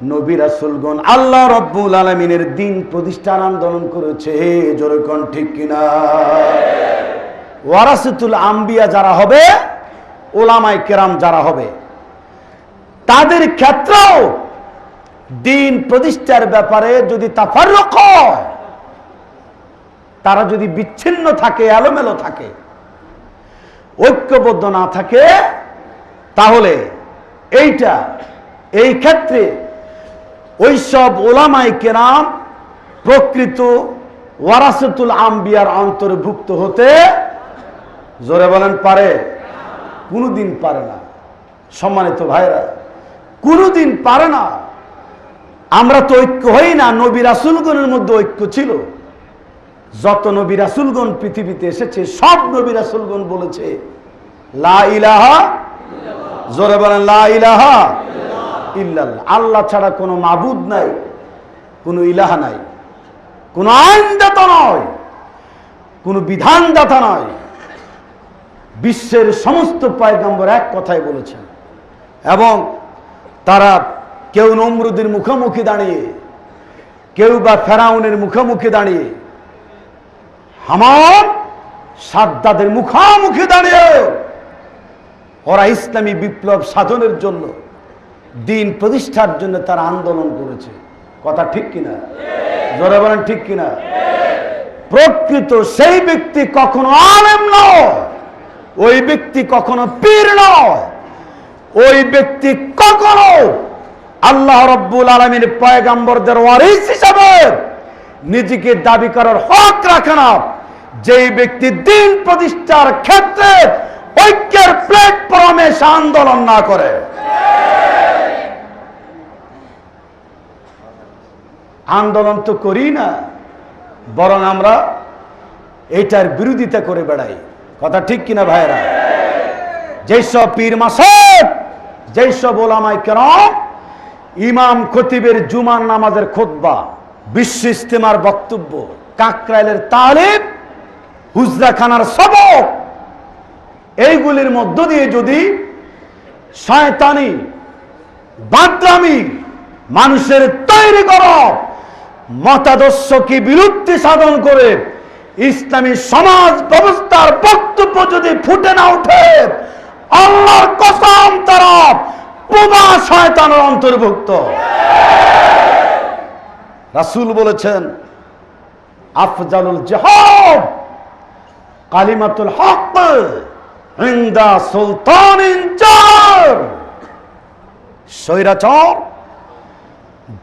নবী রাসূলগণ আল্লাহ রাব্বুল আলামিনের দিন প্রতিষ্ঠার আন্দোলন করেছে। জোরে কোন ঠিক কিনা? ওয়ারাসাতুল আম্বিয়া যারা হবে, ওলামায়ে কেরাম যারা হবে, তাদের ক্ষেত্রেও দিন প্রতিষ্ঠার ব্যাপারে যদি তাফাররুক হয়, তারা যদি বিচ্ছিন্ন থাকে, এলোমেলো থাকে, ঐক্যবদ্ধ না থাকে, তাহলে এই ক্ষেত্রে ওইসব ওলামায়ে কেরাম প্রকৃত ওয়ারাসাতুল আম্বিয়ার অন্তর্ভুক্ত হতে, জোরে বলেন, পারে? কোনোদিন পারে না। সম্মানিত ভাইরা, কোনোদিন পারে না। আমরা তো ঐক্য হই না। নবী রাসূলগণের মধ্যে ঐক্য ছিল। যত নবী রাসূলগণ পৃথিবীতে এসেছে, সব নবী রাসূলগণ বলেছে লা ইলাহা, জোরে বলেন, লা ইলাহা ইল্লাল্লাহ। আল্লাহ ছাড়া কোনো মাবুদ নাই, কোনো ইলাহা নাই, কোনো আইনদাতা নয়, কোনো বিধানদাতা নয়। বিশ্বের সমস্ত পয়গম্বর এক কথাই বলেছেন। এবং তারা কেউ নমরুদের মুখোমুখি দাঁড়িয়ে, কেউ বা ফেরাউনের মুখোমুখি দাঁড়িয়ে, হামান সাদ্দাদের মুখোমুখি দাঁড়িয়ে ওরা ইসলামী বিপ্লব সাধনের জন্য, দিন প্রতিষ্ঠার জন্য তারা আন্দোলন করেছে। কথা ঠিক কিনা? জোরে বলেন, ঠিক কিনা? প্রকৃত সেই ব্যক্তি কখনো আলেম নয়, ওই ব্যক্তি কখনো পীর নয়, ওই ব্যক্তি কখনো আল্লাহ রাব্বুল আলামিনের পয়গম্বরদের ওয়ারিস হিসাবে নিজেকে দাবি করার হক রাখে না। যেই ব্যক্তি দিন প্রতিষ্ঠার ক্ষেত্রে ঐক্যের প্ল্যাটফর্মে আন্দোলন না করে, আন্দোলন তো করি না, বরং আমরা এটার বিরোধিতা করে বেড়াই। কথা ঠিক কিনা ভাইরা? যেসব পীর মাসায়েখ, যেসব ওলামায়ে কেরাম ইমাম খতিবের জুমার নামাজের খুতবা, বিশ্ব ইজতেমার বক্তব্য, কাকরাইলের তালিম, হুজরাখানার সবক, এইগুলির মধ্য দিয়ে যদি শয়তানি বাদরামি মানুষের তৈরি করা মতাদর্শকে বিলুপ্তি সাধন করে ইসলামী সমাজ ব্যবস্থার বক্তব্য যদি ফুটে না ওঠে, আল্লাহর কসম তারা বোবা শয়তানের অন্তর্ভুক্ত। রাসূল বলেছেন, আফজালুল জিহাদ কালিমাতুল হক ইনদা সুলতানিন জার। স্বৈরাচার,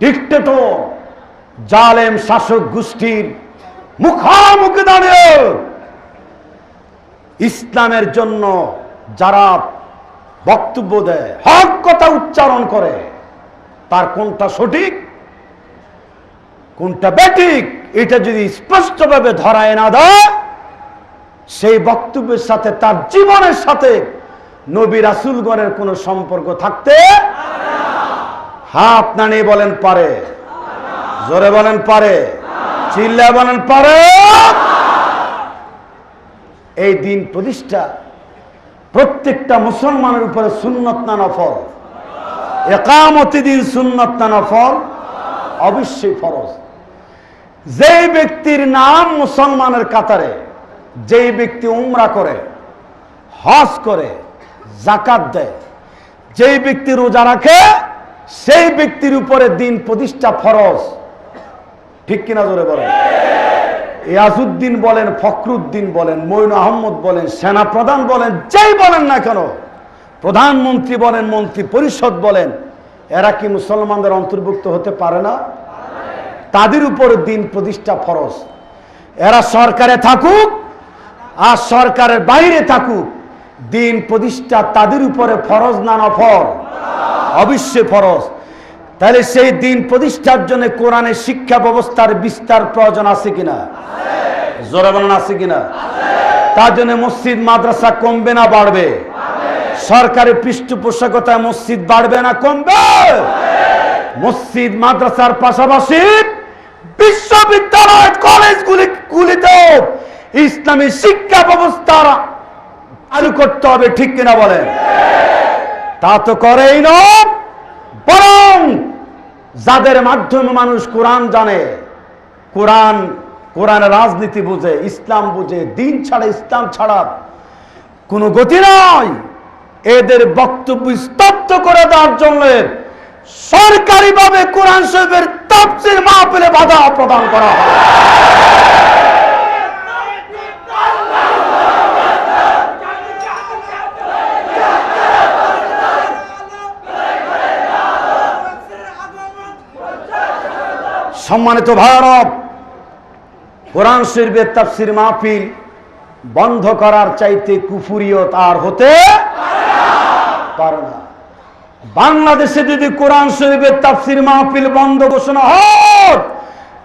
ডিক্টেটর, জালেম শাসক গোষ্ঠীর মুখোমুখি দাঁড়িয়ে ইসলামের জন্য যারা বক্তব্য দেয়, হক কথা উচ্চারণ করে, তার কোনটা সঠিক কোনটা বেঠিক এটা যদি স্পষ্টভাবে ধরায় না দেয়, সেই বক্তব্যের সাথে তার জীবনের সাথে নবী রাসূলগণের কোনো সম্পর্ক থাকতে, হাত নাড়িয়ে বলেন পারে? জোরে বলেন পারে? চিল্লায় বলেন পারে? এই দিন প্রতিষ্ঠা প্রত্যেকটা মুসলমানের উপরে সুন্নত না নফল? ইকামতি দিন সুন্নত না নফল? অবশ্যই ফরজ। যেই ব্যক্তির নাম মুসলমানের কাতারে, যেই ব্যক্তি উমরা করে, হজ করে, যাকাত দেয়, যেই ব্যক্তি রোজা রাখে, সেই ব্যক্তির উপরে দিন প্রতিষ্ঠা ফরজ। ঠিক কিনা জোরে বলেন? ইয়াজউদ্দিন বলেন, ফখরুদ্দিন বলেন, মঈন আহমদ বলেন, সেনাপ্রধান বলেন, যেই বলেন না কেন, প্রধানমন্ত্রী বলেন, মন্ত্রী পরিষদ বলেন, এরা কি মুসলমানদের অন্তর্ভুক্ত হতে পারে না? তাদের উপরে দিন প্রতিষ্ঠা ফরজ। এরা সরকারে থাকুক আর সরকারের বাইরে থাকুক, দিন প্রতিষ্ঠা তাদের উপরে ফরজ না নফল? অবশ্যই ফরজ। তাহলে সেই দিন প্রতিষ্ঠার জন্য কোরআনের শিক্ষা ব্যবস্থার বিস্তার প্রয়োজন আছে কিনা? জোরে বলেন, আছে কিনা? তার জন্য মসজিদ মাদ্রাসা কমবে না বাড়বে? সরকারি পৃষ্ঠপোষকতায় মসজিদ বাড়বে না কমবে? মসজিদ মাদ্রাসার পাশাপাশি বিশ্ববিদ্যালয় কলেজগুলিতেও ইসলামী শিক্ষা ব্যবস্থা চালু করতে হবে। ঠিক কিনা বলেন? তা তো করেই না, বরং যাদের মাধ্যমে মানুষ কোরআন জানে, কোরআনের রাজনীতি বুঝে, ইসলাম বুঝে, দিন ছাড়া ইসলাম ছাড়া কোনো গতি নয়, এদের বক্তব্য স্তব্ধ করে দেওয়ার জন্য সরকারিভাবে কোরআন শরীফের তাফসীর মাহফিলে বাধা প্রদান করা হয়। সম্মানিত ভাইরা, কোরআন শরীফের তাফসীর মাহফিল বন্ধ করার চাইতে কুফুরিয়ত আর হতে পারে না। বাংলাদেশে যদি কোরআন শরীফের তাফসীর মাহফিল বন্ধ ঘোষণা হয়,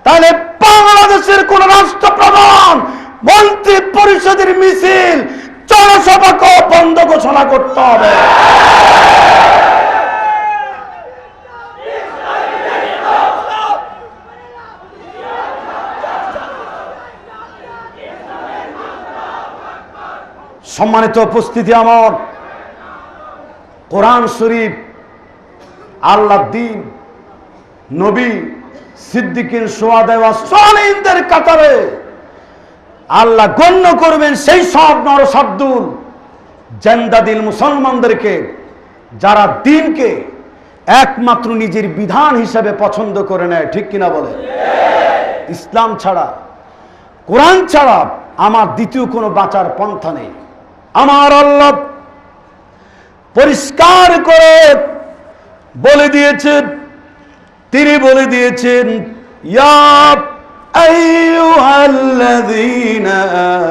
তাহলে বাংলাদেশের কোন রাষ্ট্রপ্রধান, মন্ত্রী পরিষদের মিছিল, জনসভাকে বন্ধ ঘোষণা করতে হবে। সম্মানিত উপস্থিতি, আমার কোরআন শরীফ আল্লাহর দ্বীন, নবী, সিদ্দিকিন, শুহাদা ওয়া সালিহিনদের কাতারে আল্লাহ গণ্য করবেন সেই সব নরসাদুল জান্দাদিল মুসলমানদেরকে, যারা দ্বীনকে একমাত্র নিজের বিধান হিসাবে পছন্দ করে নেয়। ঠিক কিনা বলে? ইসলাম ছাড়া, কোরআন ছাড়া আমার দ্বিতীয় কোনো বাঁচার পন্থা নেই। আমার আল্লাহ পরিষ্কার করে বলে দিয়েছেন, তিনি বলে দিয়েছেন, ইয়া আইয়ুহাল্লাযীনা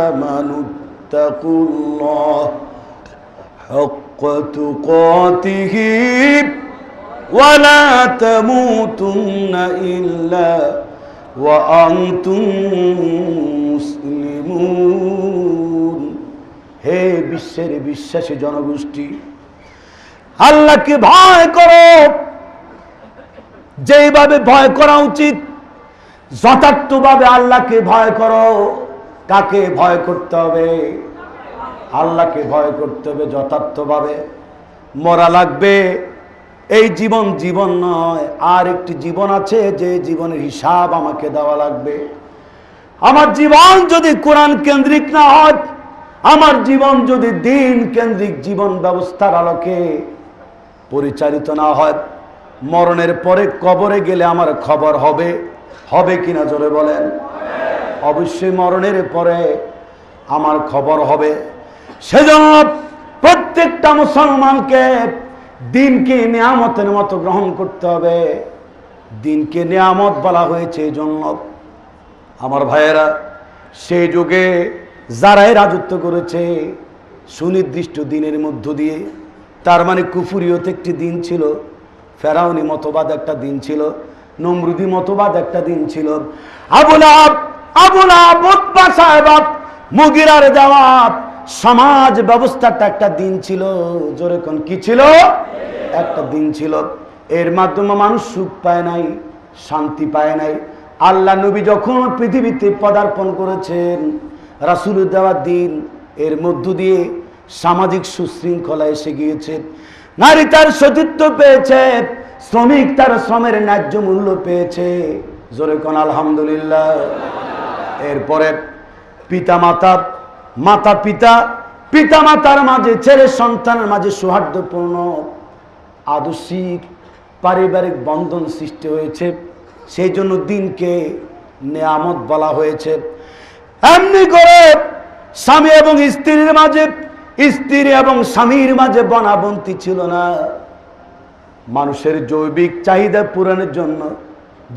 আমানুত্তাকুল্লাহ হাক্কা তুকাতিহি ওয়া লা তামুতুন্না ইল্লা ওয়া আনতুম মুসলিমুন। হে বিশ্বের বিশ্বাসী জনগোষ্ঠী, আল্লাহকে ভয় করো যেইভাবে ভয় করা উচিত, যথার্থভাবে আল্লাহকে ভয় করো। কাকে ভয় করতে হবে? আল্লাহকে ভয় করতে হবে যথার্থভাবে। মরা লাগবে, এই জীবন জীবন নয়, আর একটি জীবন আছে, যে জীবনের হিসাব আমাকে দেওয়া লাগবে। আমার জীবন যদি কোরআন কেন্দ্রিক না হয়, আমার জীবন যদি দিন কেন্দ্রিক জীবন ব্যবস্থার আলোকে পরিচালিত না হয়, মরণের পরে কবরে গেলে আমার খবর হবে, হবে কিনা জোরে বলেন? অবশ্যই মরণের পরে আমার খবর হবে। সেজন্য প্রত্যেকটা মুসলমানকে দিনকে নিয়ামতের মতো গ্রহণ করতে হবে। দিনকে নিয়ামত বলা হয়েছে এই জন্য, আমার ভাইয়েরা, সেই যুগে যারাই রাজত্ব করেছে সুনির্দিষ্ট দিনের মধ্য দিয়ে, তার মানে কুফুরিয়ত একটি দিন ছিল, ফেরাউনি মতবাদ একটা দিন ছিল, নমরুদি মতবাদ একটা দিন ছিল, আবু লাহাব উতবা সাহেব মুগিরার দেওয়া সমাজ ব্যবস্থাটা একটা দিন ছিল। জোরে কোন কি ছিল? একটা দিন ছিল। এর মাধ্যমে মানুষ সুখ পায় নাই, শান্তি পায় নাই। আল্লাহ নবী যখন পৃথিবীতে পদার্পণ করেছেন, রাসূলের দেওয়া দিন, এর মধ্য দিয়ে সামাজিক সুশৃঙ্খলা এসে গিয়েছে। নারী তার সতীত্ব পেয়েছে, শ্রমিক তার শ্রমের ন্যায্য মূল্য পেয়েছে। জোরে কোন আলহামদুলিল্লাহ। এরপরে পিতা মাতার মাঝে, ছেলে সন্তানের মাঝে সৌহার্দ্যপূর্ণ আদর্শিক পারিবারিক বন্ধন সৃষ্টি হয়েছে। সেই জন্য দিনকে নেয়ামত বলা হয়েছে। এমনি করে স্বামী এবং স্ত্রীর মাঝে, স্ত্রী এবং স্বামীর মাঝে বনাবন্তি ছিল না। মানুষের জৈবিক চাহিদা পূরণের জন্য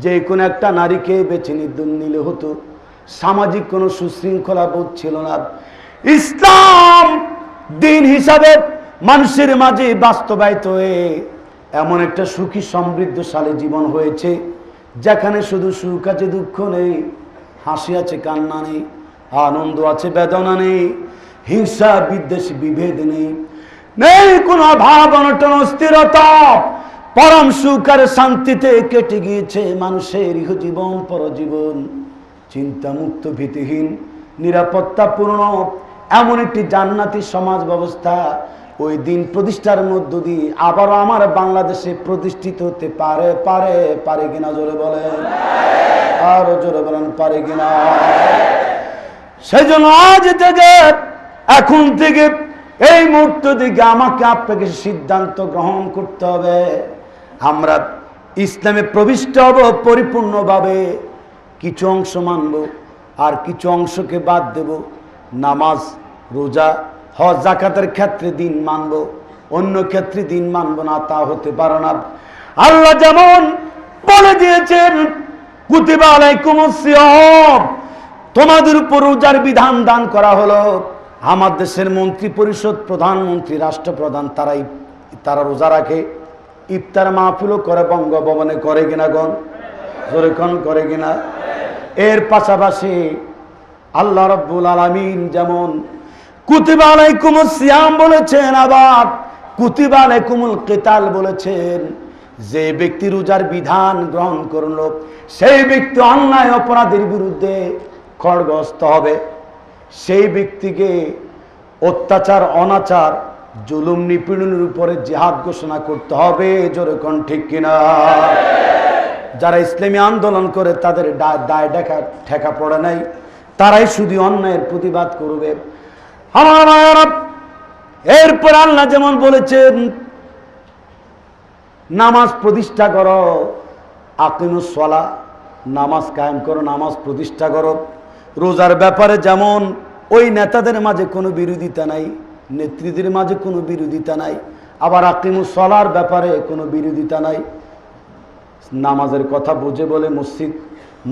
যে কোনো একটা নারীকে বেছে নিলে হতো। সামাজিক কোনো সুশৃঙ্খলা বোধ ছিল না। ইসলাম দিন হিসাবে মানুষের মাঝে বাস্তবায়িত হয়ে এমন একটা সুখী সমৃদ্ধশালী জীবন হয়েছে, যেখানে শুধু সুখ আছে, দুঃখ নেই, হাসি আছে, কান্না নেই, আনন্দ আছে, বেদনা নেই, হিংসা বিদ্বেষ বিভেদ নেই, নেই কোনো ভাব অনটন অস্থিরতা। পরম সুখ আর শান্তিতে কেটে গিয়েছে মানুষের ইহজীবন পরজীবন। চিন্তামুক্ত, ভীতিহীন, নিরাপত্তাপূর্ণ এমন একটি জান্নাতি সমাজ ব্যবস্থা ওই দিন প্রতিষ্ঠার মধ্য দিয়ে আবারও আমার বাংলাদেশে প্রতিষ্ঠিত হতে পারে পারে পারে কিনা জোরে বলেন, আরো জোরে বলেন পারে কিনা। সেই জন্য আজ থেকে, এখন থেকে, এই মুহূর্ত থেকে আমাকে আপনাকে সিদ্ধান্ত গ্রহণ করতে হবে। আমরা ইসলামে প্রবিষ্ট হব পরিপূর্ণভাবে, কিছু অংশ মানব আর কিছু অংশকে বাদ দেব। নামাজ, রোজা, হজ, যাকাতের ক্ষেত্রে দিন মানব, অন্য ক্ষেত্রে দিন মানব না, তা হতে পারে না। আল্লাহ যেমন বলে দিয়েছেন কুতিবা আলাইকুমুস সিয়াম, তোমাদের উপর রোজার বিধান দান করা হলো। আমার দেশের মন্ত্রী পরিষদ, প্রধানমন্ত্রী, রাষ্ট্রপ্রধান তারা রোজা রাখে, ইফতার মাহফিলও করে, বঙ্গভবনে করে কিনা গণ জোরে কোন করে কিনা। এর পাশাপাশি আল্লাহ রাব্বুল আলামিন যেমন কুতিবা আলাইকুমুস সিয়াম বলেছেন, আবার কুতিবা আলাইকুমুল কিতাল বলেছেন। যে ব্যক্তি রোজার বিধান গ্রহণ করলো সেই ব্যক্তি অন্যায় অপরাধের বিরুদ্ধে খড়গহস্ত হবে। সেই ব্যক্তিকে অত্যাচার, অনাচার, জুলুম, নিপীড়নের উপরে জিহাদ ঘোষণা করতে হবে। জোরে কোন ঠিক কিনা। যারা ইসলামী আন্দোলন করে তাদের দায় ঠেকা পড়ে নাই, তারাই শুধু অন্যায়ের প্রতিবাদ করবে। আমার ভাইয়েরা, এরপর আল্লাহ যেমন বলেছেন নামাজ প্রতিষ্ঠা করো, আকিমুস সালাহ, নামাজ কায়েম করো, নামাজ প্রতিষ্ঠা করো। রোজার ব্যাপারে যেমন ওই নেতাদের মাঝে কোনো বিরোধিতা নাই, নেত্রীদের মাঝে কোনো বিরোধিতা নাই, আবার আকিমুস সালাহর ব্যাপারে কোনো বিরোধিতা নাই। নামাজের কথা বুঝে বলে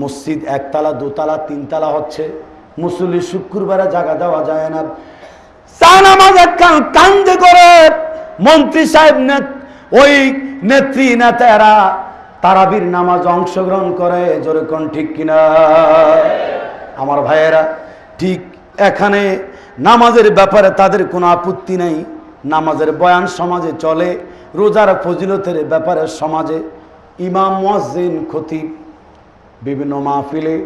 মসজিদ একতলা, দোতলা, তিনতলা হচ্ছে, মুসল্লি শুক্রবারে জায়গা দেওয়া যায় না। কান্দে করে মন্ত্রী সাহেব, ওই নেত্রী নেতারা তারাবির নামাজ অংশগ্রহণ করে। জোরে কোন ঠিক কিনা। আমার ভাইয়েরা, ঠিক এখানে নামাজের ব্যাপারে তাদের কোনো আপত্তি নাই। নামাজের বয়ান সমাজে চলে, রোজার ফজিলতের ব্যাপারে সমাজে ইমাম, মুয়াজ্জিন, খতিব বিভিন্ন মাহফিলে,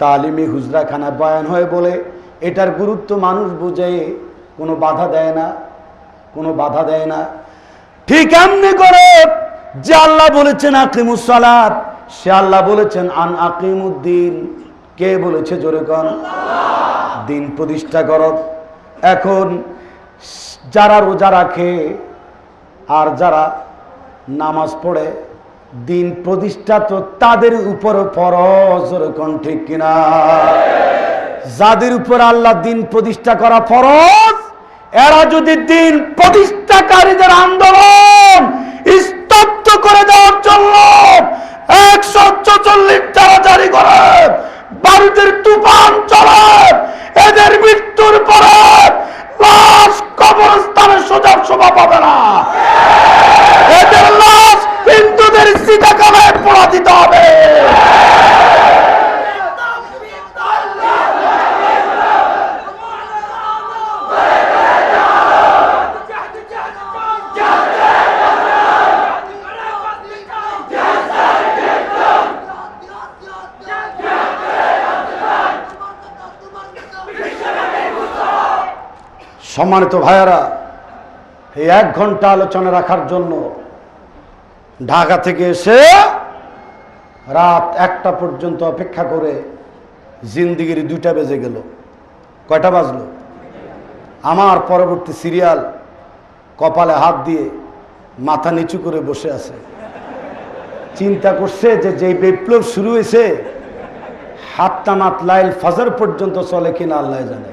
তালিমি, হুজরাখানা বয়ান হয়ে বলে। এটার গুরুত্ব মানুষ বুঝে, কোনো বাধা দেয় না, কোনো বাধা দেয় না। ঠিক এমনি করে যে আল্লাহ বলেছেন আকিমুস সালাত, সে আল্লাহ বলেছেন আন আকিমুদ্দিন। কে বলেছে জোরে কোন? দিন প্রতিষ্ঠা করো। এখন যারা রোজা রাখে আর যারা নামাজ পড়ে, দিন প্রতিষ্ঠা তো তাদের উপর ফরজ। জোরে কোন ঠিক কিনা। যাদের উপর আল্লাহ দিন প্রতিষ্ঠা করা ফরজ, এরা যদি দিন প্রতিষ্ঠাকারীদের আন্দোলন স্তব্ধ করে দেওয়ার জন্য 144 ধারা জারি করে, বারুদের তুফান চলে, এদের মৃত্যুর পরে লাশ কবরস্থানে সোজা শোভা পাবে না। এদের লাশ হিন্দুদের চিতাকালে পোড়া দিতে হবে। সম্মানিত ভাইয়ারা, এই 1 ঘন্টা আলোচনা রাখার জন্য ঢাকা থেকে এসে রাত 1টা পর্যন্ত অপেক্ষা করে জিন্দিগির 2টা বেজে গেল। কয়টা বাজলো? আমার পরবর্তী সিরিয়াল কপালে হাত দিয়ে মাথা নিচু করে বসে আছে, চিন্তা করছে যে যেই বিপ্লব শুরু হয়েছে হাতটা মাতলাইল ফজর পর্যন্ত চলে কিনা আল্লাহ জানে,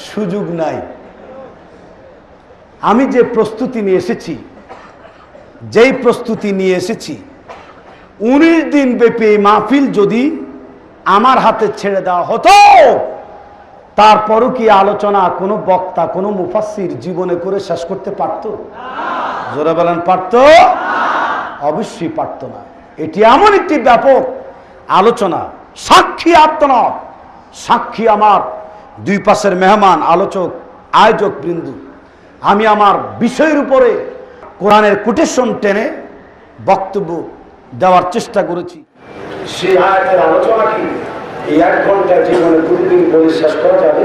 সুযোগ নাই। আমি যে প্রস্তুতি নিয়ে এসেছি, যেই প্রস্তুতি নিয়ে এসেছি, 19 দিন ব্যাপী মাহফিল যদি আমার হাতে ছেড়ে দেওয়া হতো, তারপরও কি আলোচনা কোনো বক্তা, কোনো মুফাসসির জীবনে করে শেষ করতে পারতো? জোরে বলেন পারতো? অবশ্যই পারতো না। এটি এমন একটি ব্যাপক আলোচনা, সাক্ষী আত্মনাথ, সাক্ষী আমার 2 পাশের মেহমান, আলোচক, আয়োজক বৃন্দু। আমি আমার বিষয়ের উপরে কোরআনের কোটেশন টেনে বক্তব্য দেওয়ার চেষ্টা করেছি। সেই আয়াতের আলোচনা কি এই 1 ঘন্টা জীবনে প্রতিদিন বলে শেষ করা যাবে?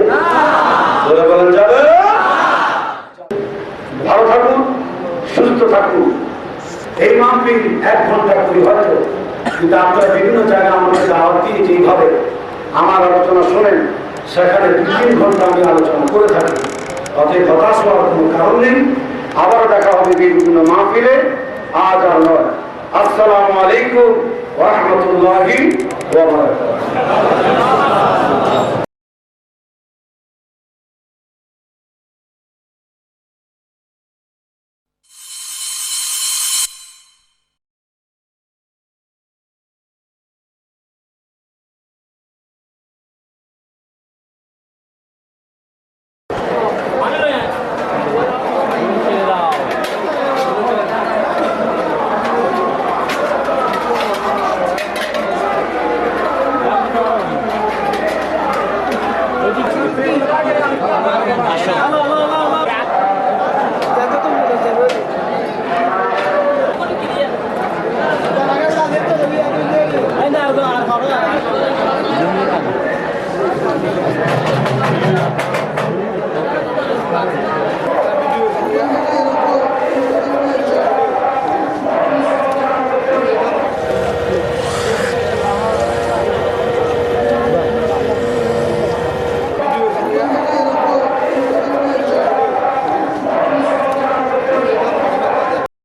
বলেন যাবে? ভালো থাকুন, সুস্থ থাকুন। এই মাহফিল 1 ঘন্টা করি হয়তো, কিন্তু আপনারা বিভিন্ন জায়গায় আমাদের দাওয়াত দিয়ে যেইভাবে আমার আলোচনা শোনেন, সেখানে 2-3 ঘন্টা আমি আলোচনা করে থাকি। অতএব হতাশ হওয়ার কোনো কারণ নেই। আবার দেখা হবে বিভিন্ন মাহফিলে, আজ আর নয়। আসসালামু আলাইকুম ওয়া রাহমাতুল্লাহি ওয়া বারাকাতুহু।